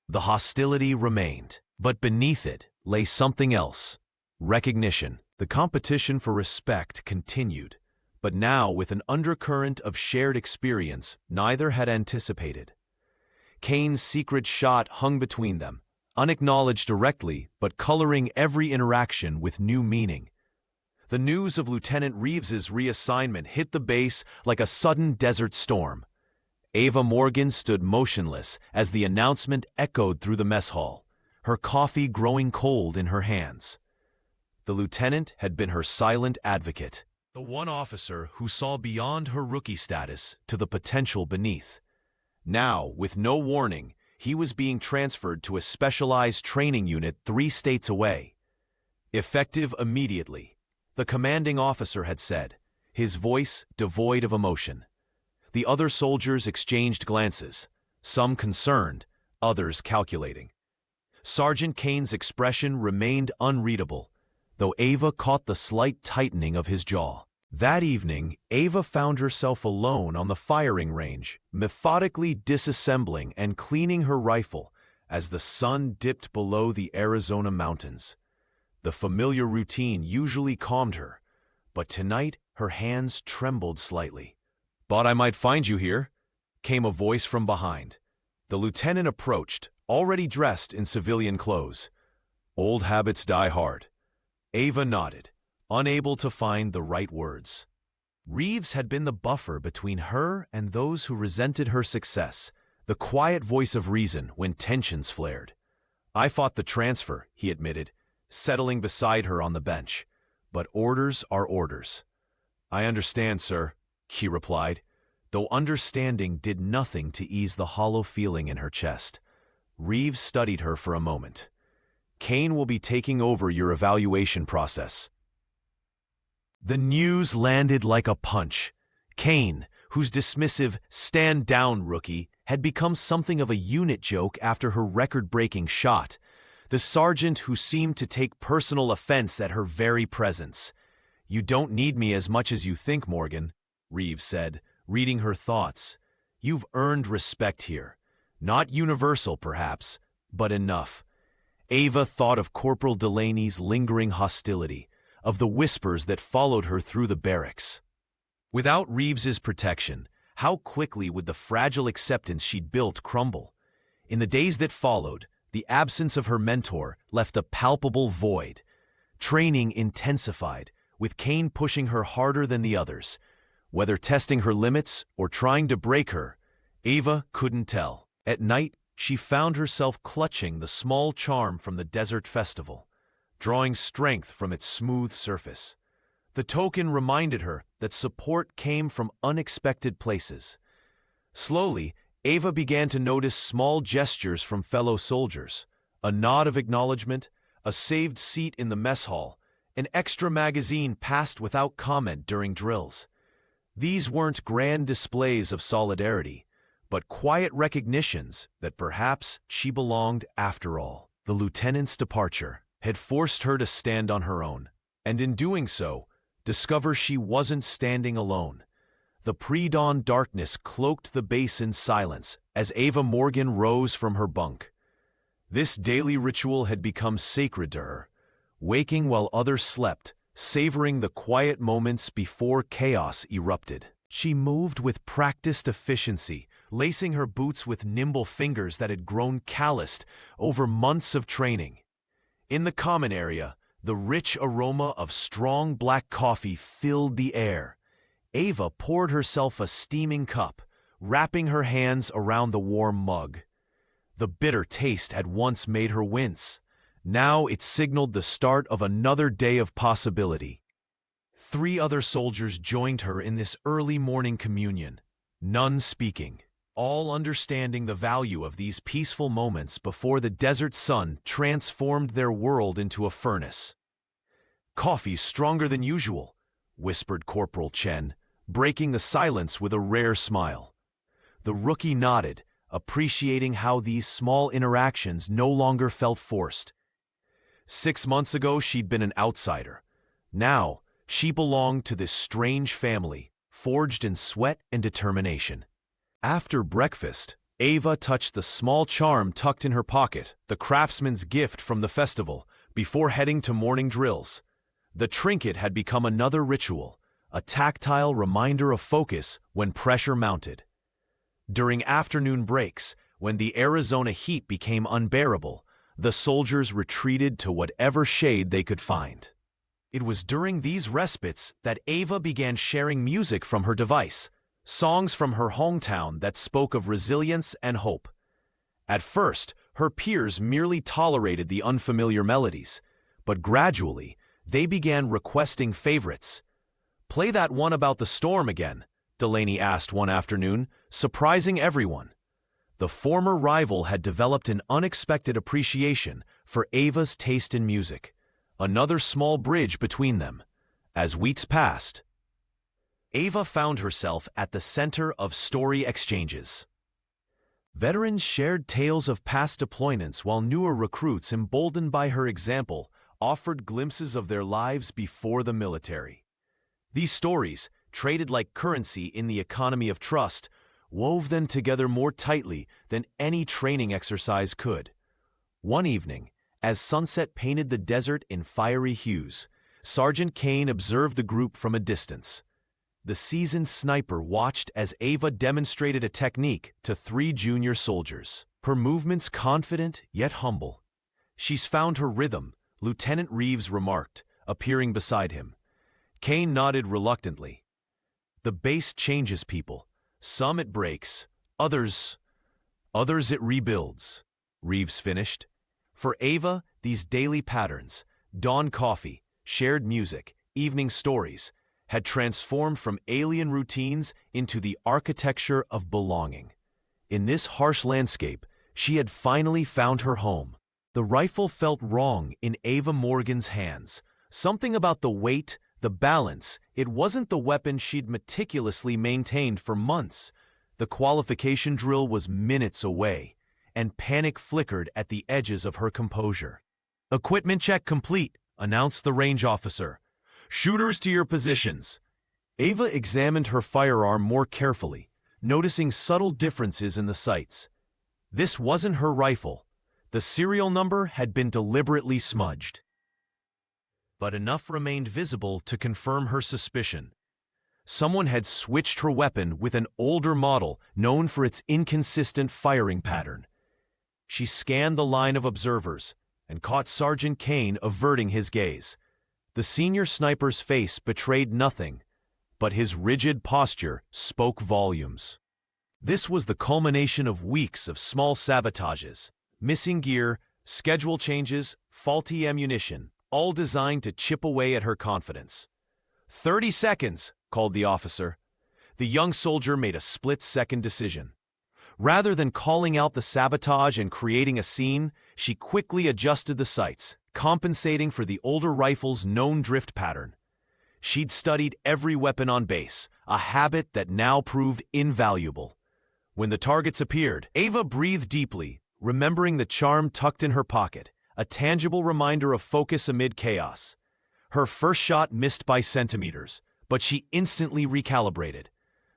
Speaker 1: The hostility remained, but beneath it lay something else. Recognition. The competition for respect continued, but now with an undercurrent of shared experience neither had anticipated. Kane's secret shot hung between them, unacknowledged directly but coloring every interaction with new meaning. The news of Lieutenant Reeves's reassignment hit the base like a sudden desert storm. Ava Morgan stood motionless as the announcement echoed through the mess hall, her coffee growing cold in her hands. The lieutenant had been her silent advocate, the one officer who saw beyond her rookie status to the potential beneath. Now, with no warning, he was being transferred to a specialized training unit 3 states away. Effective immediately, the commanding officer had said, his voice devoid of emotion. The other soldiers exchanged glances, some concerned, others calculating. Sergeant Kane's expression remained unreadable, though Ava caught the slight tightening of his jaw. That evening, Ava found herself alone on the firing range, methodically disassembling and cleaning her rifle as the sun dipped below the Arizona mountains. The familiar routine usually calmed her, but tonight her hands trembled slightly. "Thought I might find you here," came a voice from behind. The lieutenant approached, already dressed in civilian clothes. "Old habits die hard." Ava nodded, unable to find the right words. Reeves had been the buffer between her and those who resented her success, the quiet voice of reason when tensions flared. "I fought the transfer," he admitted, settling beside her on the bench. "But orders are orders." "I understand, sir," she replied, though understanding did nothing to ease the hollow feeling in her chest. Reeves studied her for a moment. "Kane will be taking over your evaluation process." The news landed like a punch. Kane, whose dismissive "stand down, rookie," had become something of a unit joke after her record-breaking shot. The sergeant who seemed to take personal offense at her very presence. "You don't need me as much as you think, Morgan," Reeves said, reading her thoughts. "You've earned respect here. Not universal, perhaps, but enough." Ava thought of Corporal Delaney's lingering hostility, of the whispers that followed her through the barracks. Without Reeves's protection, how quickly would the fragile acceptance she'd built crumble? In the days that followed, the absence of her mentor left a palpable void. Training intensified, with Kane pushing her harder than the others. Whether testing her limits or trying to break her, Ava couldn't tell. At night, she found herself clutching the small charm from the desert festival, drawing strength from its smooth surface. The token reminded her that support came from unexpected places. Slowly, Ava began to notice small gestures from fellow soldiers, a nod of acknowledgement, a saved seat in the mess hall, an extra magazine passed without comment during drills. These weren't grand displays of solidarity, but quiet recognitions that perhaps she belonged after all. The lieutenant's departure had forced her to stand on her own, and in doing so, discover she wasn't standing alone. The pre-dawn darkness cloaked the base in silence as Ava Morgan rose from her bunk. This daily ritual had become sacred to her, waking while others slept, savoring the quiet moments before chaos erupted. She moved with practiced efficiency, lacing her boots with nimble fingers that had grown calloused over months of training. In the common area, the rich aroma of strong black coffee filled the air. Ava poured herself a steaming cup, wrapping her hands around the warm mug. The bitter taste had once made her wince. Now it signaled the start of another day of possibility. 3 other soldiers joined her in this early morning communion, none speaking, all understanding the value of these peaceful moments before the desert sun transformed their world into a furnace. "Coffee's stronger than usual," whispered Corporal Chen, breaking the silence with a rare smile. The rookie nodded, appreciating how these small interactions no longer felt forced. 6 months ago, she'd been an outsider. Now, she belonged to this strange family, forged in sweat and determination. After breakfast, Ava touched the small charm tucked in her pocket, the craftsman's gift from the festival, before heading to morning drills. The trinket had become another ritual, a tactile reminder of focus when pressure mounted. During afternoon breaks, when the Arizona heat became unbearable, the soldiers retreated to whatever shade they could find. It was during these respites that Ava began sharing music from her device, songs from her hometown that spoke of resilience and hope. At first, her peers merely tolerated the unfamiliar melodies, but gradually, they began requesting favorites. "Play that one about the storm again," Delaney asked one afternoon, surprising everyone. The former rival had developed an unexpected appreciation for Ava's taste in music, another small bridge between them. As weeks passed, Ava found herself at the center of story exchanges. Veterans shared tales of past deployments while newer recruits, emboldened by her example, offered glimpses of their lives before the military. These stories, traded like currency in the economy of trust, wove them together more tightly than any training exercise could. One evening, as sunset painted the desert in fiery hues, Sergeant Kane observed the group from a distance. The seasoned sniper watched as Ava demonstrated a technique to 3 junior soldiers, her movements confident yet humble. "She's found her rhythm," Lieutenant Reeves remarked, appearing beside him. Kane nodded reluctantly. "The base changes people. Some it breaks, others it rebuilds," Reeves finished. For Ava, these daily patterns, dawn coffee, shared music, evening stories, had transformed from alien routines into the architecture of belonging. In this harsh landscape, she had finally found her home. The rifle felt wrong in Ava Morgan's hands. Something about the weight, the balance, it wasn't the weapon she'd meticulously maintained for months. The qualification drill was minutes away, and panic flickered at the edges of her composure. "Equipment check complete," announced the range officer. "Shooters to your positions." Ava examined her firearm more carefully, noticing subtle differences in the sights. This wasn't her rifle. The serial number had been deliberately smudged. But enough remained visible to confirm her suspicion. Someone had switched her weapon with an older model known for its inconsistent firing pattern. She scanned the line of observers and caught Sergeant Kane averting his gaze. The senior sniper's face betrayed nothing, but his rigid posture spoke volumes. This was the culmination of weeks of small sabotages, missing gear, schedule changes, faulty ammunition, all designed to chip away at her confidence. 30 seconds, called the officer. The young soldier made a split-second decision. Rather than calling out the sabotage and creating a scene, she quickly adjusted the sights, compensating for the older rifle's known drift pattern. She'd studied every weapon on base, a habit that now proved invaluable. When the targets appeared, Ava breathed deeply, remembering the charm tucked in her pocket, a tangible reminder of focus amid chaos. Her first shot missed by centimeters, but she instantly recalibrated.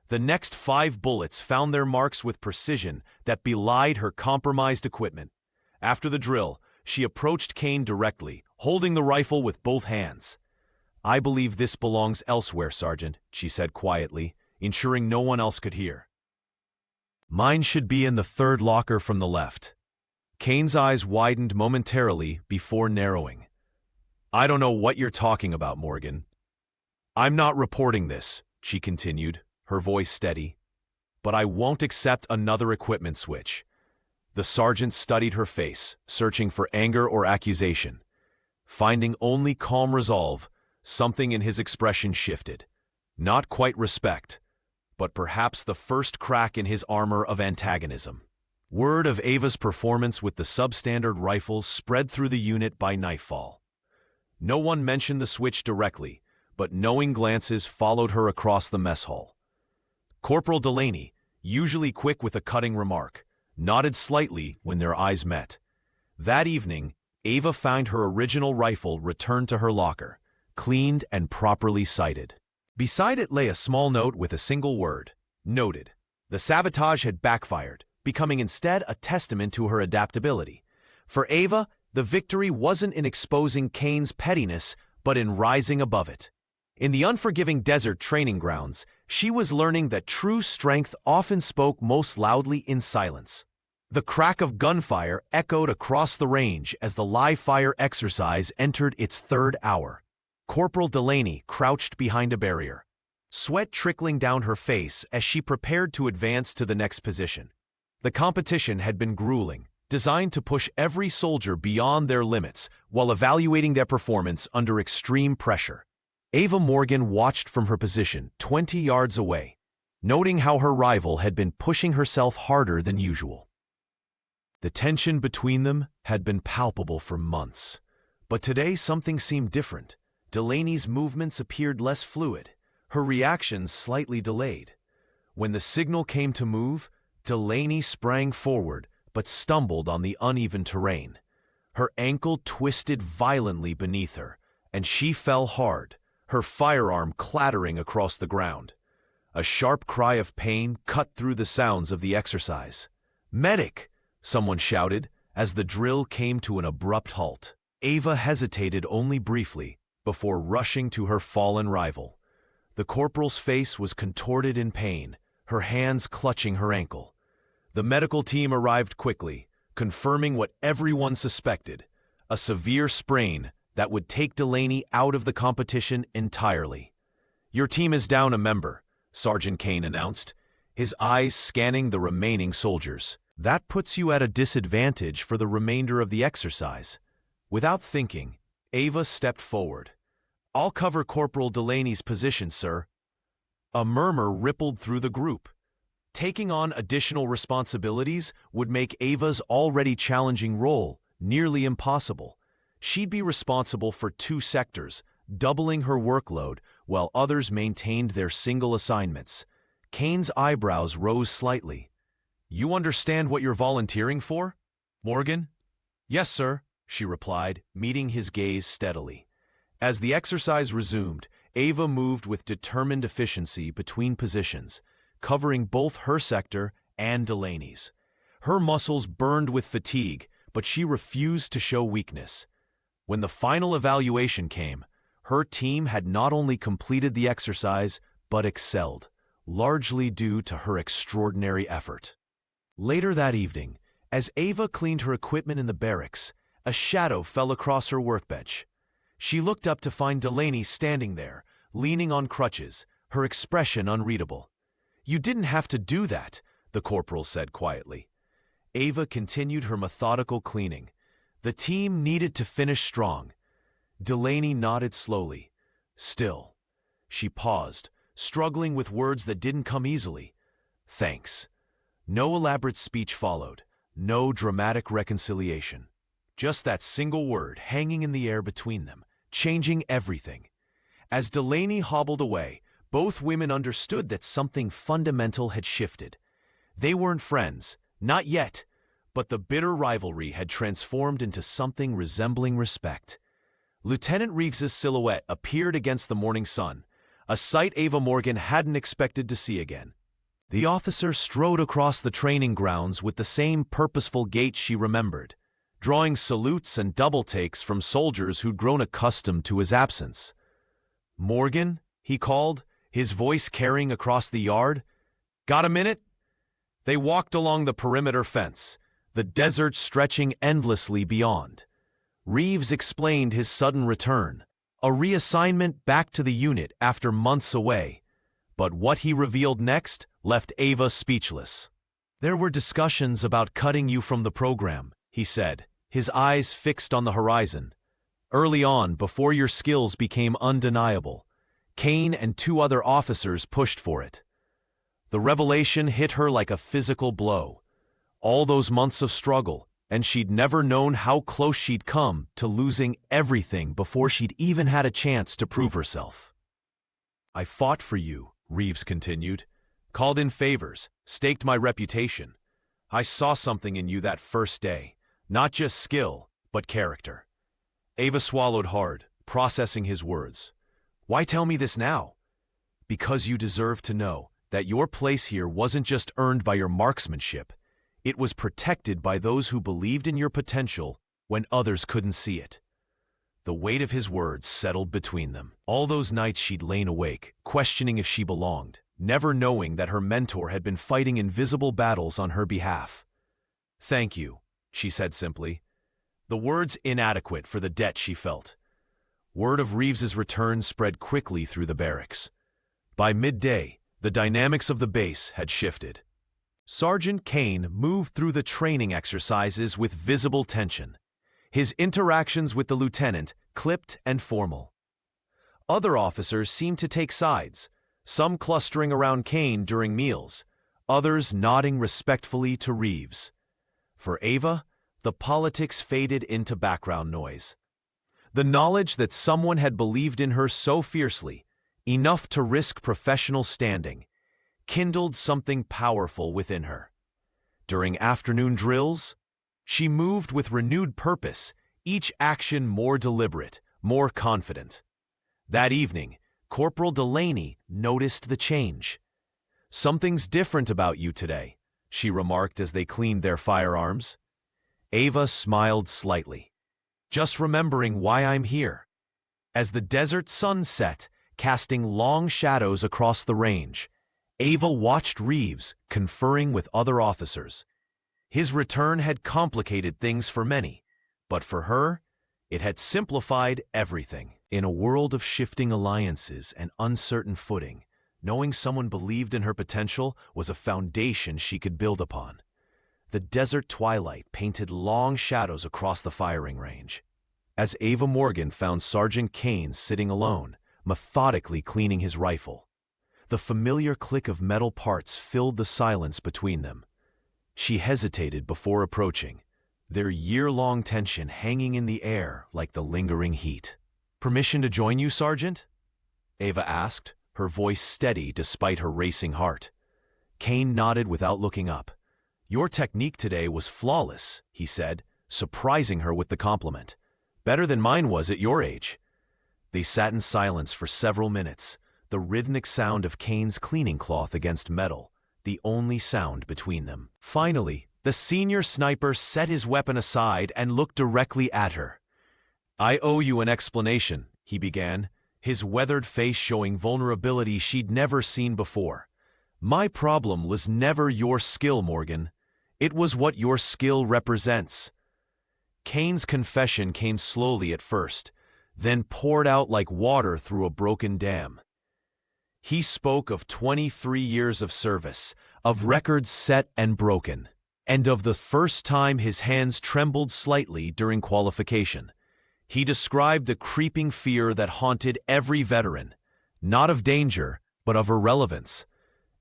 Speaker 1: The next 5 bullets found their marks with precision that belied her compromised equipment. After the drill, she approached Kane directly, holding the rifle with both hands. "I believe this belongs elsewhere, Sergeant," she said quietly, ensuring no one else could hear. "Mine should be in the 3rd locker from the left." Kane's eyes widened momentarily before narrowing. "I don't know what you're talking about, Morgan." "I'm not reporting this," she continued, her voice steady. "But I won't accept another equipment switch." The sergeant studied her face, searching for anger or accusation. Finding only calm resolve, something in his expression shifted. Not quite respect, but perhaps the first crack in his armor of antagonism. Word of Ava's performance with the substandard rifle spread through the unit by nightfall. No one mentioned the switch directly, but knowing glances followed her across the mess hall. Corporal Delaney, usually quick with a cutting remark, nodded slightly when their eyes met. That evening, Ava found her original rifle returned to her locker, cleaned and properly sighted. Beside it lay a small note with a single word, "Noted." The sabotage had backfired, becoming instead a testament to her adaptability. For Ava, the victory wasn't in exposing Kane's pettiness, but in rising above it. In the unforgiving desert training grounds, she was learning that true strength often spoke most loudly in silence. The crack of gunfire echoed across the range as the live-fire exercise entered its third hour. Corporal Delaney crouched behind a barrier, sweat trickling down her face as she prepared to advance to the next position. The competition had been grueling, designed to push every soldier beyond their limits while evaluating their performance under extreme pressure. Ava Morgan watched from her position 20 yards away, noting how her rival had been pushing herself harder than usual. The tension between them had been palpable for months, but today something seemed different. Delaney's movements appeared less fluid, her reactions slightly delayed. When the signal came to move, Delaney sprang forward but stumbled on the uneven terrain. Her ankle twisted violently beneath her, and she fell hard, her firearm clattering across the ground. A sharp cry of pain cut through the sounds of the exercise. "Medic!" someone shouted as the drill came to an abrupt halt. Ava hesitated only briefly before rushing to her fallen rival. The corporal's face was contorted in pain, her hands clutching her ankle. The medical team arrived quickly, confirming what everyone suspected, a severe sprain that would take Delaney out of the competition entirely. "Your team is down a member," Sergeant Kane announced, his eyes scanning the remaining soldiers. "That puts you at a disadvantage for the remainder of the exercise." Without thinking, Ava stepped forward. "I'll cover Corporal Delaney's position, sir." A murmur rippled through the group. Taking on additional responsibilities would make Ava's already challenging role nearly impossible. She'd be responsible for 2 sectors, doubling her workload, while others maintained their single assignments. Kane's eyebrows rose slightly. "You understand what you're volunteering for, Morgan?" "Yes, sir," she replied, meeting his gaze steadily. As the exercise resumed, Ava moved with determined efficiency between positions, covering both her sector and Delaney's. Her muscles burned with fatigue, but she refused to show weakness. When the final evaluation came, her team had not only completed the exercise, but excelled, largely due to her extraordinary effort. Later that evening, as Ava cleaned her equipment in the barracks, a shadow fell across her workbench. She looked up to find Delaney standing there, leaning on crutches, her expression unreadable. "You didn't have to do that," the corporal said quietly. Ava continued her methodical cleaning. The team needed to finish strong. Delaney nodded slowly. Still. She paused, struggling with words that didn't come easily. "Thanks." No elaborate speech followed, no dramatic reconciliation. Just that single word hanging in the air between them, changing everything. As Delaney hobbled away, both women understood that something fundamental had shifted. They weren't friends, not yet, but the bitter rivalry had transformed into something resembling respect. Lieutenant Reeves's silhouette appeared against the morning sun, a sight Ava Morgan hadn't expected to see again. The officer strode across the training grounds with the same purposeful gait she remembered, drawing salutes and double-takes from soldiers who'd grown accustomed to his absence. "Morgan," he called, his voice carrying across the yard. "Got a minute?" They walked along the perimeter fence, the desert stretching endlessly beyond. Reeves explained his sudden return, a reassignment back to the unit after months away. But what he revealed next left Ava speechless. "There were discussions about cutting you from the program," he said, his eyes fixed on the horizon. "Early on, before your skills became undeniable, Kane and 2 other officers pushed for it." The revelation hit her like a physical blow. All those months of struggle, and she'd never known how close she'd come to losing everything before she'd even had a chance to prove herself. "I fought for you," Reeves continued. "Called in favors, staked my reputation. I saw something in you that first day, not just skill, but character." Ava swallowed hard, processing his words. "Why tell me this now?" because you deserve to know that your place here wasn't just earned by your marksmanship, it was protected by those who believed in your potential when others couldn't see it. The weight of his words settled between them. All those nights she'd lain awake, questioning if she belonged, never knowing that her mentor had been fighting invisible battles on her behalf. "Thank you," she said simply, the words inadequate for the debt she felt. Word of Reeves's return spread quickly through the barracks. By midday, the dynamics of the base had shifted. Sergeant Kane moved through the training exercises with visible tension, his interactions with the lieutenant clipped and formal. Other officers seemed to take sides, some clustering around Kane during meals, others nodding respectfully to Reeves. For Ava, the politics faded into background noise. The knowledge that someone had believed in her so fiercely, enough to risk professional standing, kindled something powerful within her. During afternoon drills, she moved with renewed purpose, each action more deliberate, more confident. That evening, Corporal Delaney noticed the change. "Something's different about you today," she remarked as they cleaned their firearms. Ava smiled slightly. "Just remembering why I'm here." As the desert sun set, casting long shadows across the range, Ava watched Reeves conferring with other officers. His return had complicated things for many, but for her, it had simplified everything. In a world of shifting alliances and uncertain footing, knowing someone believed in her potential was a foundation she could build upon. The desert twilight painted long shadows across the firing range. As Ava Morgan found Sergeant Kane sitting alone, methodically cleaning his rifle, the familiar click of metal parts filled the silence between them. She hesitated before approaching, their year-long tension hanging in the air like the lingering heat. "Permission to join you, Sergeant?" Ava asked, her voice steady despite her racing heart. Kane nodded without looking up. "Your technique today was flawless," he said, surprising her with the compliment. "Better than mine was at your age." They sat in silence for several minutes, the rhythmic sound of Kane's cleaning cloth against metal, the only sound between them. Finally, the senior sniper set his weapon aside and looked directly at her. "I owe you an explanation," he began, his weathered face showing vulnerability she'd never seen before. "My problem was never your skill, Morgan. It was what your skill represents." Kane's confession came slowly at first, then poured out like water through a broken dam. He spoke of 23 years of service, of records set and broken, and of the first time his hands trembled slightly during qualification. He described a creeping fear that haunted every veteran, not of danger, but of irrelevance.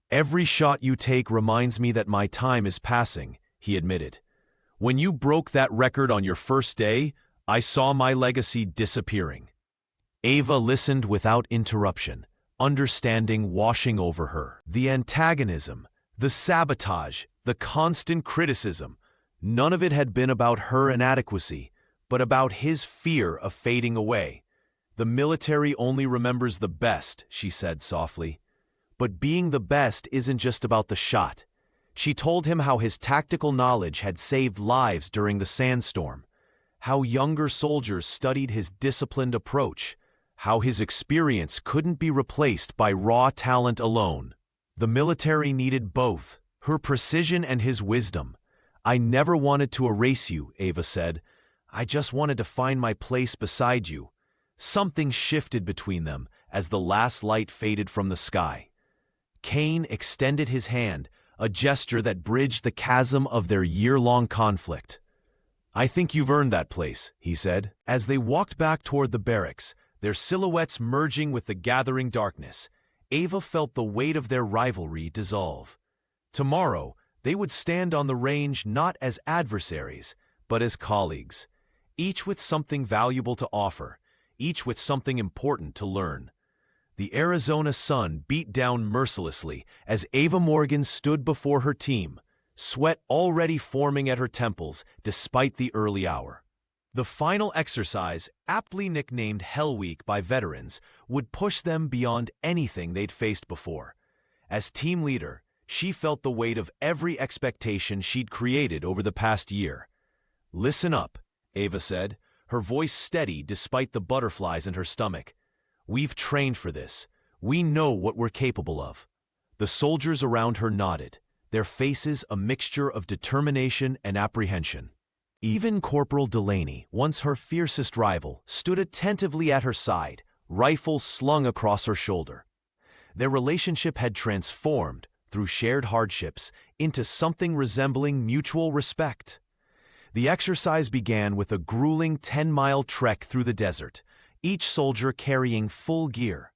Speaker 1: "Every shot you take reminds me that my time is passing," he admitted. "When you broke that record on your first day, I saw my legacy disappearing." Ava listened without interruption, understanding washing over her. The antagonism, the sabotage, the constant criticism, none of it had been about her inadequacy, but about his fear of fading away. "The military only remembers the best," she said softly. "But being the best isn't just about the shot." She told him how his tactical knowledge had saved lives during the sandstorm, how younger soldiers studied his disciplined approach, how his experience couldn't be replaced by raw talent alone. The military needed both, her precision and his wisdom. "I never wanted to erase you," Ava said. "I just wanted to find my place beside you." Something shifted between them as the last light faded from the sky. Kane extended his hand, a gesture that bridged the chasm of their year-long conflict. "I think you've earned that place," he said. As they walked back toward the barracks, their silhouettes merging with the gathering darkness, Ava felt the weight of their rivalry dissolve. Tomorrow, they would stand on the range not as adversaries, but as colleagues, each with something valuable to offer, each with something important to learn. The Arizona sun beat down mercilessly as Ava Morgan stood before her team, sweat already forming at her temples despite the early hour. The final exercise, aptly nicknamed Hell Week by veterans, would push them beyond anything they'd faced before. As team leader, she felt the weight of every expectation she'd created over the past year. "Listen up," Ava said, her voice steady despite the butterflies in her stomach. "We've trained for this. We know what we're capable of." The soldiers around her nodded, their faces a mixture of determination and apprehension. Even Corporal Delaney, once her fiercest rival, stood attentively at her side, rifle slung across her shoulder. Their relationship had transformed, through shared hardships, into something resembling mutual respect. The exercise began with a grueling 10-mile trek through the desert, each soldier carrying full gear.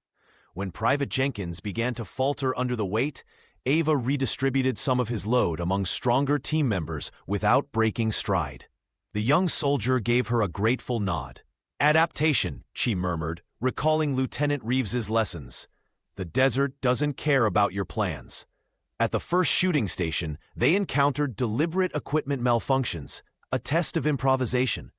Speaker 1: When Private Jenkins began to falter under the weight, Ava redistributed some of his load among stronger team members without breaking stride. The young soldier gave her a grateful nod. "Adaptation," she murmured, recalling Lieutenant Reeves's lessons. "The desert doesn't care about your plans." At the first shooting station, they encountered deliberate equipment malfunctions, a test of improvisation.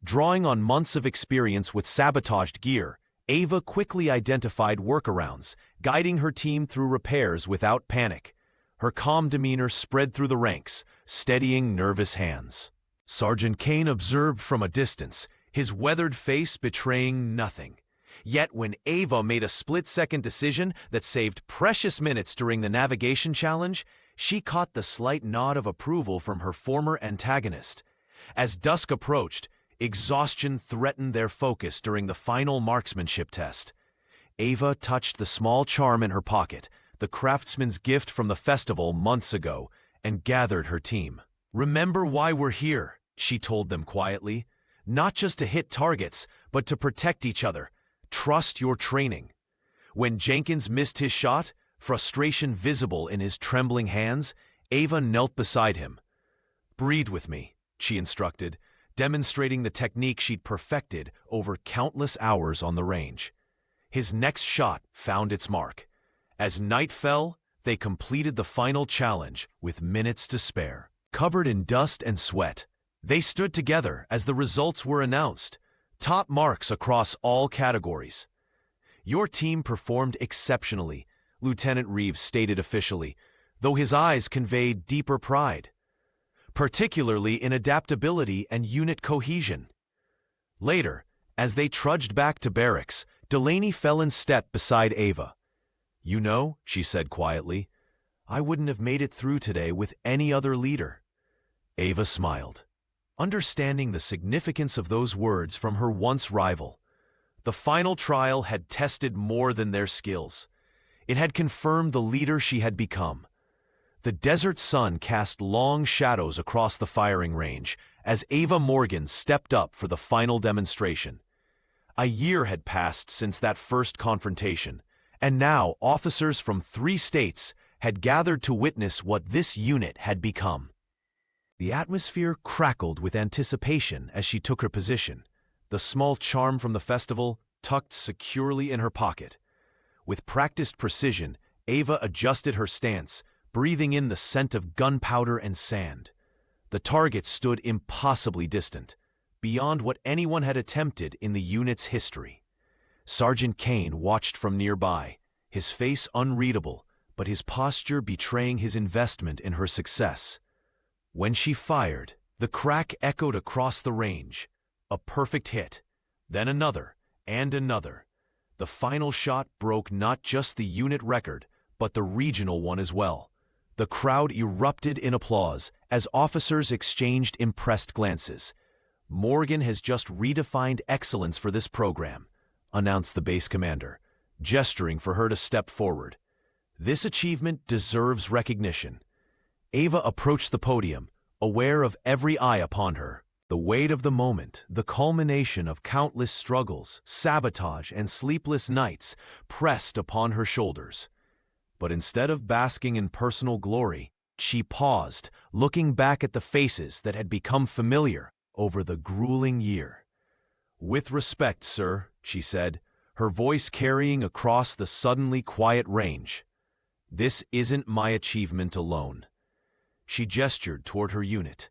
Speaker 1: Drawing on months of experience with sabotaged gear, Ava quickly identified workarounds, guiding her team through repairs without panic. Her calm demeanor spread through the ranks, steadying nervous hands. Sergeant Kane observed from a distance, his weathered face betraying nothing. Yet when Ava made a split-second decision that saved precious minutes during the navigation challenge, she caught the slight nod of approval from her former antagonist. As dusk approached, exhaustion threatened their focus during the final marksmanship test. Ava touched the small charm in her pocket, the craftsman's gift from the festival months ago, and gathered her team. "Remember why we're here," she told them quietly. "Not just to hit targets, but to protect each other. Trust your training." When Jenkins missed his shot, frustration visible in his trembling hands, Ava knelt beside him. "Breathe with me," she instructed, demonstrating the technique she'd perfected over countless hours on the range. His next shot found its mark. As night fell, they completed the final challenge with minutes to spare. Covered in dust and sweat, they stood together as the results were announced. Top marks across all categories. "Your team performed exceptionally," Lieutenant Reeves stated officially, though his eyes conveyed deeper pride, particularly in adaptability and unit cohesion. Later, as they trudged back to barracks, Delaney fell in step beside Ava. "You know," she said quietly, "I wouldn't have made it through today with any other leader." Ava smiled, understanding the significance of those words from her once rival. The final trial had tested more than their skills. It had confirmed the leader she had become. The desert sun cast long shadows across the firing range as Ava Morgan stepped up for the final demonstration. A year had passed since that first confrontation, and now officers from 3 states had gathered to witness what this unit had become. The atmosphere crackled with anticipation as she took her position, the small charm from the festival tucked securely in her pocket. With practiced precision, Ava adjusted her stance, breathing in the scent of gunpowder and sand. The target stood impossibly distant, beyond what anyone had attempted in the unit's history. Sergeant Kane watched from nearby, his face unreadable, but his posture betraying his investment in her success. When she fired, the crack echoed across the range. A perfect hit, then another, and another. The final shot broke not just the unit record, but the regional one as well. The crowd erupted in applause as officers exchanged impressed glances. "Morgan has just redefined excellence for this program," announced the base commander, gesturing for her to step forward. "This achievement deserves recognition." Ava approached the podium, aware of every eye upon her. The weight of the moment, the culmination of countless struggles, sabotage, and sleepless nights pressed upon her shoulders. But instead of basking in personal glory, she paused, looking back at the faces that had become familiar over the grueling year. "With respect, sir," she said, her voice carrying across the suddenly quiet range. "This isn't my achievement alone." She gestured toward her unit.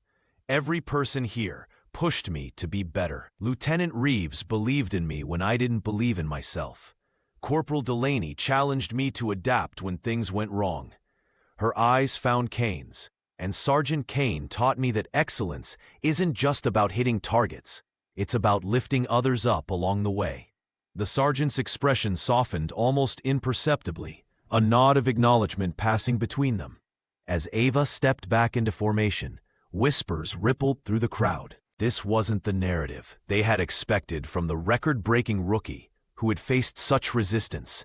Speaker 1: "Every person here, pushed me to be better. Lieutenant Reeves believed in me when I didn't believe in myself. Corporal Delaney challenged me to adapt when things went wrong. Her eyes found Kane's, and Sergeant Kane taught me that excellence isn't just about hitting targets. It's about lifting others up along the way. The sergeant's expression softened almost imperceptibly, a nod of acknowledgement passing between them. As Ava stepped back into formation, whispers rippled through the crowd. This wasn't the narrative they had expected from the record-breaking rookie who had faced such resistance.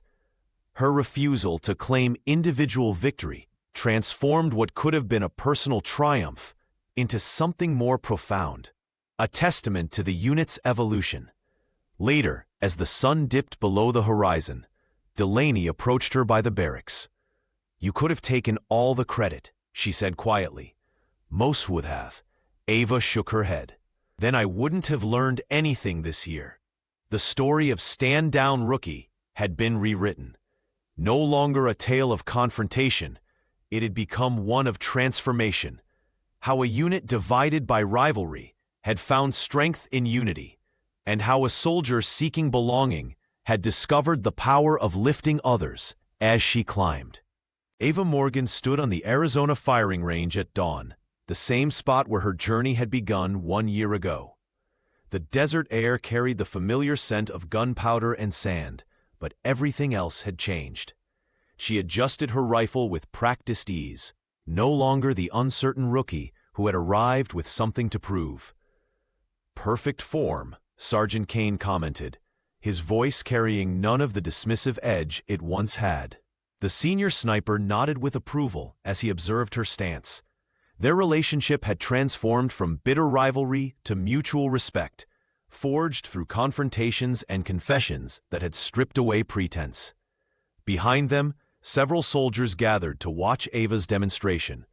Speaker 1: Her refusal to claim individual victory transformed what could have been a personal triumph into something more profound, a testament to the unit's evolution. Later, as the sun dipped below the horizon, Delaney approached her by the barracks. "You could have taken all the credit," she said quietly. "Most would have." Ava shook her head. "Then I wouldn't have learned anything this year." The story of Stand Down Rookie had been rewritten. No longer a tale of confrontation, it had become one of transformation. How a unit divided by rivalry had found strength in unity, and how a soldier seeking belonging had discovered the power of lifting others as she climbed. Ava Morgan stood on the Arizona firing range at dawn, the same spot where her journey had begun 1 year ago. The desert air carried the familiar scent of gunpowder and sand, but everything else had changed. She adjusted her rifle with practiced ease, no longer the uncertain rookie who had arrived with something to prove. "Perfect form," Sergeant Kane commented, his voice carrying none of the dismissive edge it once had. The senior sniper nodded with approval as he observed her stance. Their relationship had transformed from bitter rivalry to mutual respect, forged through confrontations and confessions that had stripped away pretense. Behind them, several soldiers gathered to watch Ava's demonstration.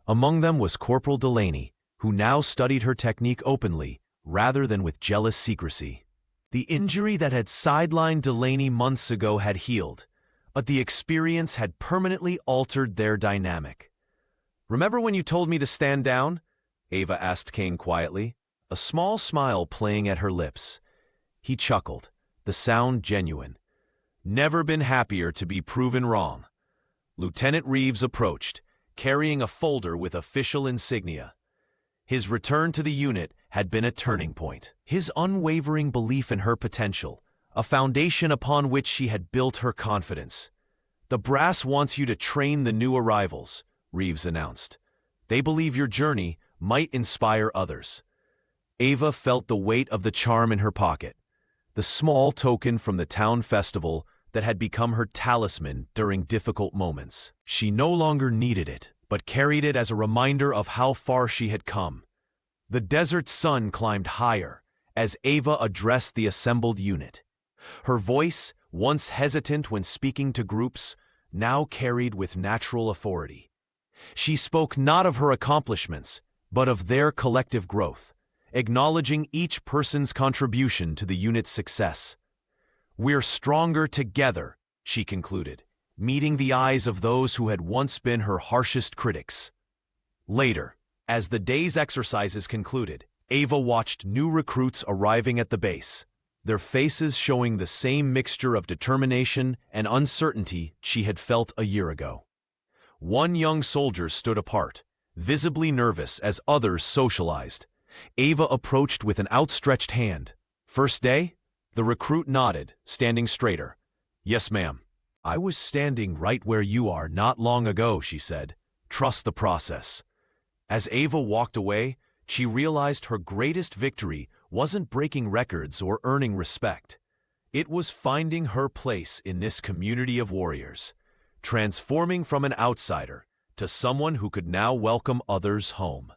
Speaker 1: Among them was Corporal Delaney, who now studied her technique openly rather than with jealous secrecy. The injury that had sidelined Delaney months ago had healed, but the experience had permanently altered their dynamic. "Remember when you told me to stand down?" Ava asked Kane quietly, a small smile playing at her lips. He chuckled, the sound genuine. "Never been happier to be proven wrong." Lieutenant Reeves approached, carrying a folder with official insignia. His return to the unit had been a turning point. His unwavering belief in her potential, a foundation upon which she had built her confidence. "The brass wants you to train the new arrivals," Reeves announced. "They believe your journey might inspire others." Ava felt the weight of the charm in her pocket, the small token from the town festival that had become her talisman during difficult moments. She no longer needed it, but carried it as a reminder of how far she had come. The desert sun climbed higher as Ava addressed the assembled unit. Her voice, once hesitant when speaking to groups, now carried with natural authority. She spoke not of her accomplishments, but of their collective growth, acknowledging each person's contribution to the unit's success. "We're stronger together," she concluded, meeting the eyes of those who had once been her harshest critics. Later, as the day's exercises concluded, Ava watched new recruits arriving at the base, their faces showing the same mixture of determination and uncertainty she had felt a year ago. One young soldier stood apart, visibly nervous as others socialized. Ava approached with an outstretched hand. "First day?" The recruit nodded, standing straighter. "Yes, ma'am." "I was standing right where you are not long ago," she said. "Trust the process." As Ava walked away, she realized her greatest victory wasn't breaking records or earning respect. It was finding her place in this community of warriors, transforming from an outsider to someone who could now welcome others home.